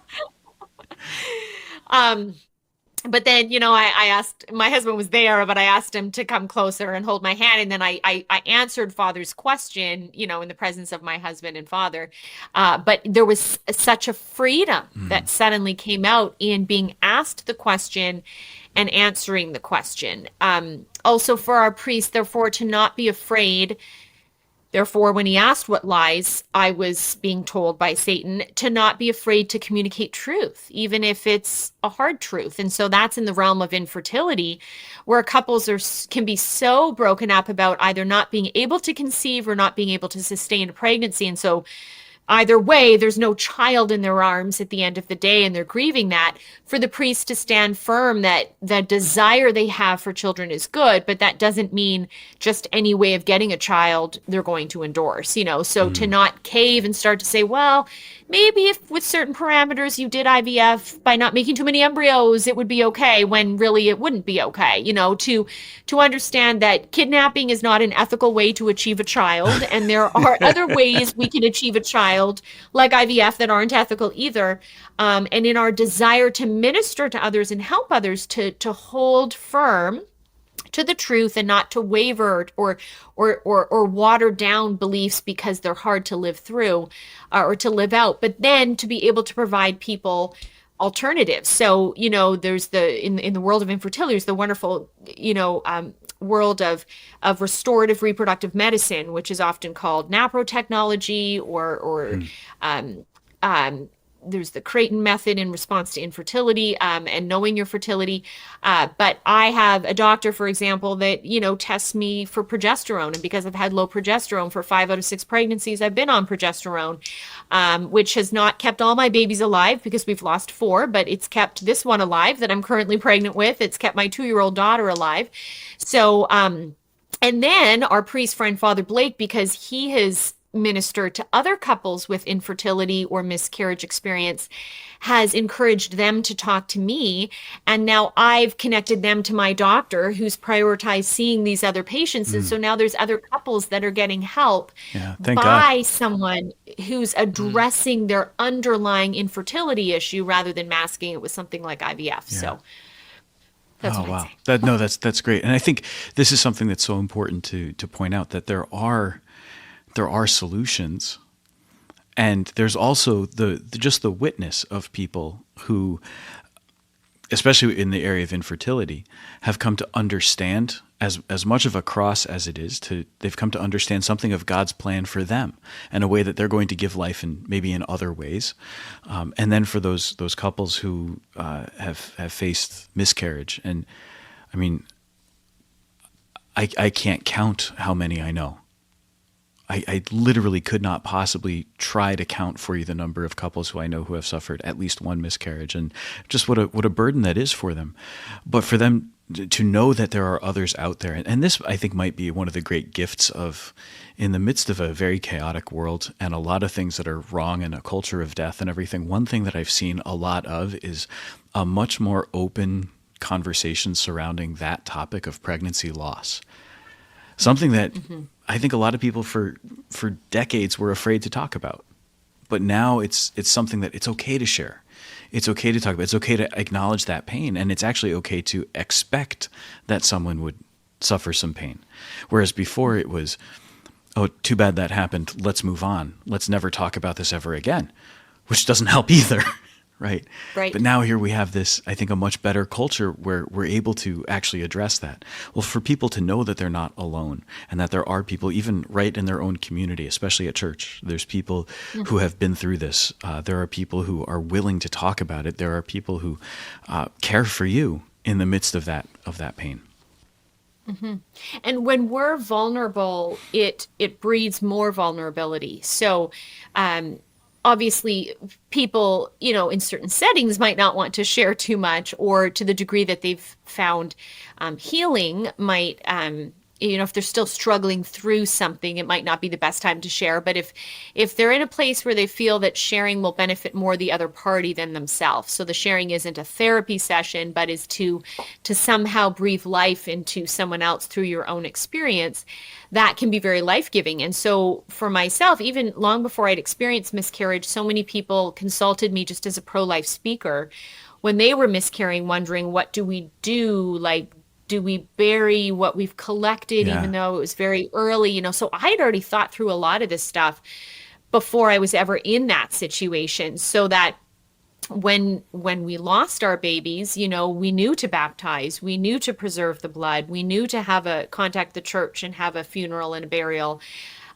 But then, I asked, my husband was there, but I asked him to come closer and hold my hand. And then I answered Father's question, in the presence of my husband and Father. But there was such a freedom that suddenly came out in being asked the question and answering the question. Also for our priest, therefore, to not be afraid. Therefore, when he asked what lies I was being told by Satan, to not be afraid to communicate truth, even if it's a hard truth. And so that's in the realm of infertility, where couples can be so broken up about either not being able to conceive or not being able to sustain a pregnancy. And so either way, there's no child in their arms at the end of the day, and they're grieving that. For the priest to stand firm that the desire they have for children is good, but that doesn't mean just any way of getting a child they're going to endorse, So to not cave and start to say, well, maybe if with certain parameters you did IVF by not making too many embryos, it would be okay, when really it wouldn't be okay, to understand that kidnapping is not an ethical way to achieve a child, and there are other ways we can achieve a child, like IVF, that aren't ethical either. And in our desire to minister to others and help others, to hold firm to the truth and not to waver or water down beliefs because they're hard to live through or to live out, but then to be able to provide people alternatives. So, there's in the world of infertility, there's the wonderful, world of restorative reproductive medicine, which is often called naprotechnology or there's the Creighton method in response to infertility and knowing your fertility. But I have a doctor, for example, that, tests me for progesterone. And because I've had low progesterone for 5 out of 6 pregnancies, I've been on progesterone, which has not kept all my babies alive because we've lost 4, but it's kept this one alive that I'm currently pregnant with. It's kept my 2-year-old daughter alive. So, and then our priest friend, Father Blake, because he has ministered to other couples with infertility or miscarriage experience, has encouraged them to talk to me. And now I've connected them to my doctor, who's prioritized seeing these other patients. And so now there's other couples that are getting help by someone who's addressing their underlying infertility issue rather than masking it with something like IVF. Yeah. So that's what I'd say. That's great. And I think this is something that's so important to point out, that there are solutions, and there's also the witness of people who, especially in the area of infertility, have come to understand, as much of a cross as it is, they've come to understand something of God's plan for them and a way that they're going to give life in maybe in other ways. And then for those couples who have faced miscarriage, and I mean, I can't count how many I know. I literally could not possibly try to count for you the number of couples who I know who have suffered at least one miscarriage, and just what a burden that is for them. But for them to know that there are others out there, and this I think might be one of the great gifts of, in the midst of a very chaotic world and a lot of things that are wrong and a culture of death and everything, one thing that I've seen a lot of is a much more open conversation surrounding that topic of pregnancy loss. Something that I think a lot of people for decades were afraid to talk about. But now it's something that it's okay to share. It's okay to talk about. It's okay to acknowledge that pain. And it's actually okay to expect that someone would suffer some pain. Whereas before it was, oh, too bad that happened. Let's move on. Let's never talk about this ever again, which doesn't help either. right? Right. But now here we have this, I think, a much better culture where we're able to actually address that. Well, for people to know that they're not alone and that there are people, even right in their own community, especially at church, there's people who have been through this. There are people who are willing to talk about it. There are people who care for you in the midst of that pain. And when we're vulnerable, it breeds more vulnerability. So, obviously, people, in certain settings might not want to share too much, or to the degree that they've found healing might, if they're still struggling through something, it might not be the best time to share. But if they're in a place where they feel that sharing will benefit more the other party than themselves, so the sharing isn't a therapy session, but is to somehow breathe life into someone else through your own experience, that can be very life-giving. And so for myself, even long before I'd experienced miscarriage, so many people consulted me just as a pro-life speaker when they were miscarrying, wondering, what do we do? Like, do we bury what we've collected, Yeah. even though it was very early? So I'd already thought through a lot of this stuff before I was ever in that situation, so that when we lost our babies, we knew to baptize, we knew to preserve the blood, we knew to contact the church and have a funeral and a burial.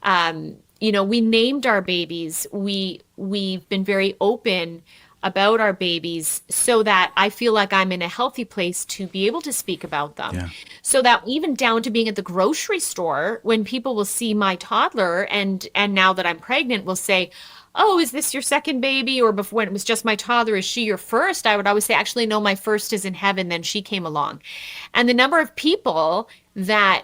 We named our babies. We've been very open about our babies, so that I feel like I'm in a healthy place to be able to speak about them. Yeah. So that even down to being at the grocery store, when people will see my toddler, and now that I'm pregnant, will say, "Oh, is this your second baby?" Or before, when it was just my toddler, "Is she your first?" I would always say, "Actually, no, my first is in heaven, then she came along." And the number of people that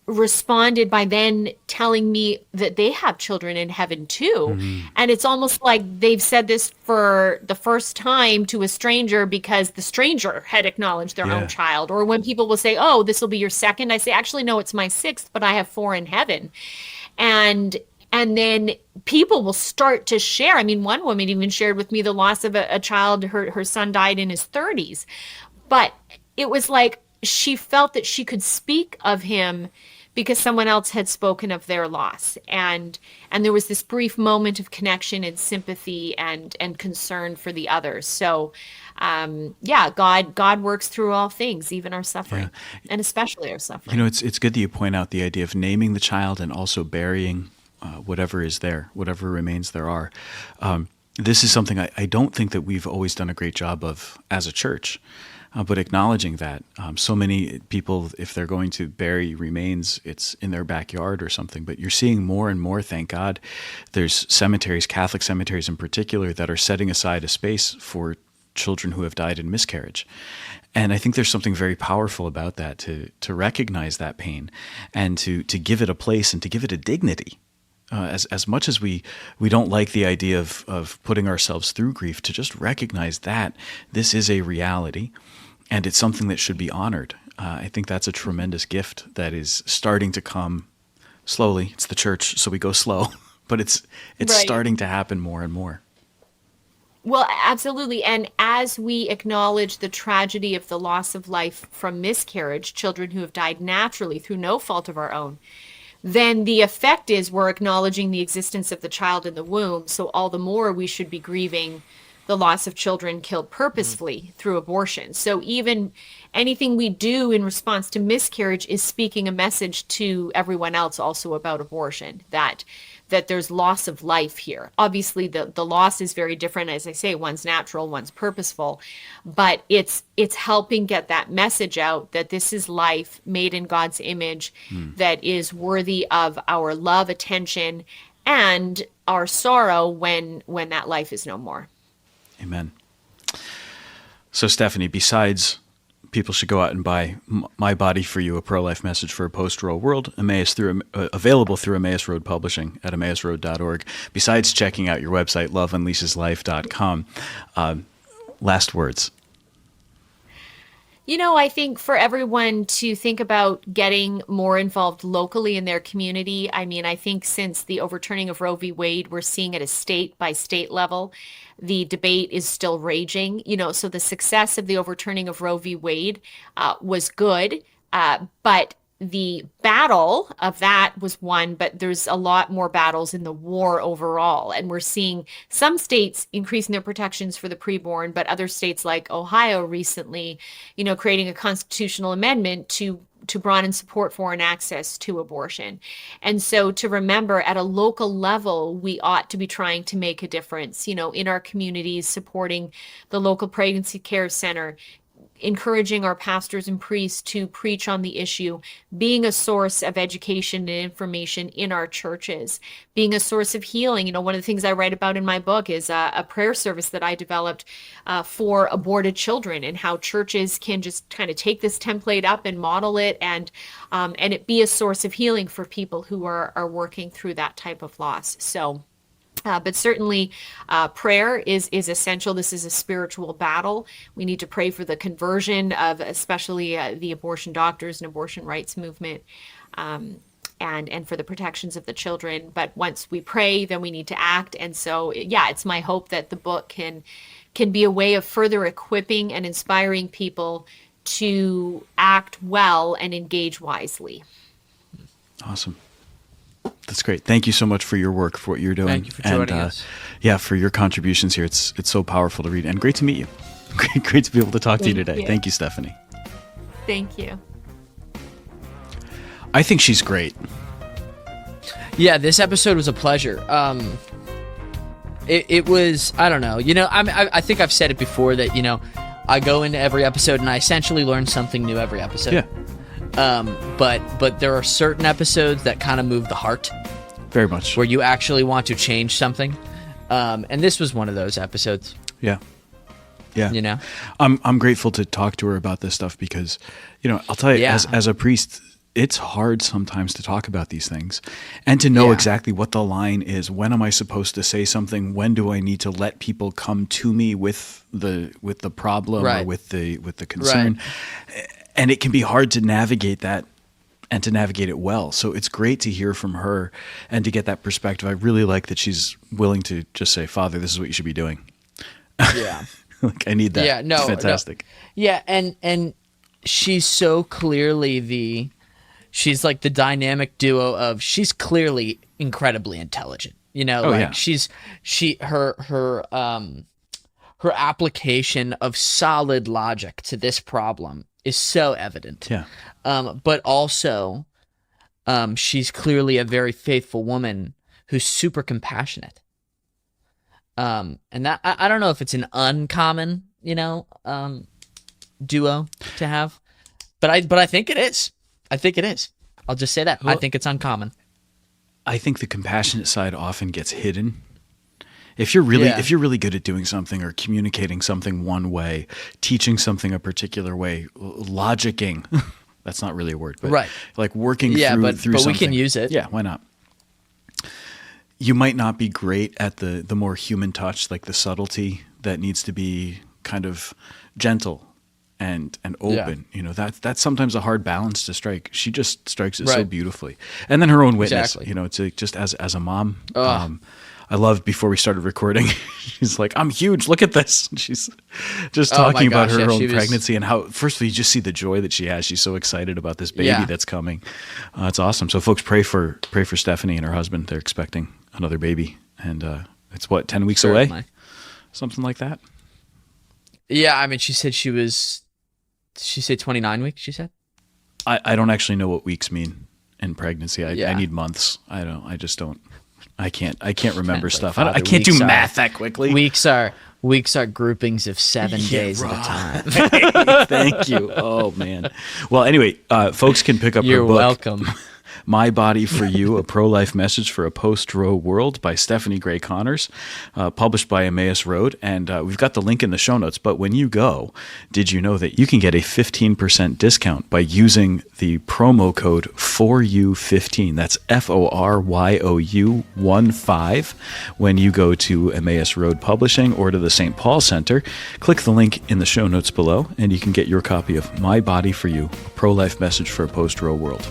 responded by then telling me that they have children in heaven too. And it's almost like they've said this for the first time to a stranger because the stranger had acknowledged their Yeah. own child. Or when people will say, "Oh, this will be your second," I say, "Actually, no, it's my sixth, but I have four in heaven." And then people will start to share. I mean, one woman even shared with me the loss of a child. Her son died in his 30s. But it was like she felt that she could speak of him because someone else had spoken of their loss. And there was this brief moment of connection and sympathy and concern for the others. So, God works through all things, even our suffering, and especially our suffering. It's good that you point out the idea of naming the child and also burying whatever is there, whatever remains there are. This is something I don't think that we've always done a great job of as a church, but acknowledging that so many people, if they're going to bury remains, it's in their backyard or something. But you're seeing more and more, thank God, there's cemeteries, Catholic cemeteries in particular, that are setting aside a space for children who have died in miscarriage. And I think there's something very powerful about that, to recognize that pain and to give it a place and to give it a dignity. As much as we don't like the idea of putting ourselves through grief, to just recognize that this is a reality and it's something that should be honored. I think that's a tremendous gift that is starting to come slowly. It's the church, so we go slow, but it's Right. starting to happen more and more. Well, absolutely. And as we acknowledge the tragedy of the loss of life from miscarriage, children who have died naturally through no fault of our own, then the effect is we're acknowledging the existence of the child in the womb. So all the more we should be grieving the loss of children killed purposefully through abortion. So even anything we do in response to miscarriage is speaking a message to everyone else also about abortion, that there's loss of life here. Obviously, the loss is very different. As I say, one's natural, one's purposeful, but it's helping get that message out that this is life made in God's image that is worthy of our love, attention, and our sorrow when that life is no more. Amen. So, Stephanie, besides people should go out and buy My Body for You, a pro-life message for a post-Roe world, available through Emmaus Road Publishing at emmausroad.org, besides checking out your website, loveunleasheslife.com, last words. I think for everyone to think about getting more involved locally in their community. I mean, I think since the overturning of Roe v. Wade, we're seeing at a state by state level, the debate is still raging. So the success of the overturning of Roe v. Wade was good, but the battle of that was won, but there's a lot more battles in the war overall. And we're seeing some states increasing their protections for the preborn, but other states like Ohio recently, creating a constitutional amendment to broaden support for and access to abortion. And so to remember, at a local level, we ought to be trying to make a difference, in our communities, supporting the local pregnancy care center, encouraging our pastors and priests to preach on the issue, being a source of education and information in our churches, being a source of healing. One of the things I write about in my book is a prayer service that I developed for aborted children, and how churches can just kind of take this template up and model it, and it be a source of healing for people who are working through that type of loss. So but certainly prayer is essential. This is a spiritual battle. We need to pray for the conversion of especially the abortion doctors and abortion rights movement, and for the protections of the children. But once we pray, then we need to act. And so, it's my hope that the book can be a way of further equipping and inspiring people to act well and engage wisely. Awesome. That's great. Thank you so much for your work, for what you're doing. Thank you for joining us. Yeah, for your contributions here. It's so powerful to read, and great to meet you. Great to be able to talk to you today. Thank you, Stephanie. Thank you. I think she's great. Yeah, this episode was a pleasure. It was, I don't know. I think I've said it before that, I go into every episode and I essentially learn something new every episode. Yeah. But there are certain episodes that kind of move the heart. Very much. Where you actually want to change something. And this was one of those episodes. Yeah. Yeah. I'm grateful to talk to her about this stuff because, I'll tell you, as a priest, it's hard sometimes to talk about these things and to know exactly what the line is. When am I supposed to say something? When do I need to let people come to me with the problem or with the concern? Right. And it can be hard to navigate that and to navigate it well. So it's great to hear from her and to get that perspective. I really like that she's willing to just say, Father, this is what you should be doing. Yeah. I need that. Yeah, no. It's fantastic. No. Yeah, and she's so clearly she's like the dynamic duo of, she's clearly incredibly intelligent. Her application of solid logic to this problem is so evident. Yeah. But also, she's clearly a very faithful woman who's super compassionate. And that, I don't know if it's an uncommon, duo to have, but I think it is. I think it is. I'll just say that. Well, I think it's uncommon. I think the compassionate side often gets hidden. If you're really good at doing something or communicating something one way, teaching something a particular way, logicking, that's not really a word, but like working through something. But we can use it. Yeah, why not? You might not be great at the more human touch, like the subtlety that needs to be kind of gentle and open. That's sometimes a hard balance to strike. She just strikes it so beautifully. And then her own witness, it's just as a mom, I loved before we started recording. She's like, I'm huge. Look at this. She's just talking about her own pregnancy and how, first of all, you just see the joy that she has. She's so excited about this baby that's coming. It's awesome. So folks, pray for Stephanie and her husband. They're expecting another baby. And it's 10 weeks away? Something like that. Yeah. I mean, she said did she say 29 weeks, she said? I don't actually know what weeks mean in pregnancy. I need months. I just don't. I can't remember stuff. I can't do math that quickly. Weeks are groupings of 7 days at a time. Thank you. Oh man. Well, anyway, folks can pick up You're her book. Welcome. My Body for You, A Pro-Life Message for a Post-Roe World by Stephanie Gray Connors, published by Emmaus Road. And we've got the link in the show notes. But when you go, did you know that you can get a 15% discount by using the promo code 4U15? That's FORYOU 15 when you go to Emmaus Road Publishing or to the St. Paul Center. Click the link in the show notes below, and you can get your copy of My Body for You, A Pro-Life Message for a Post-Roe World.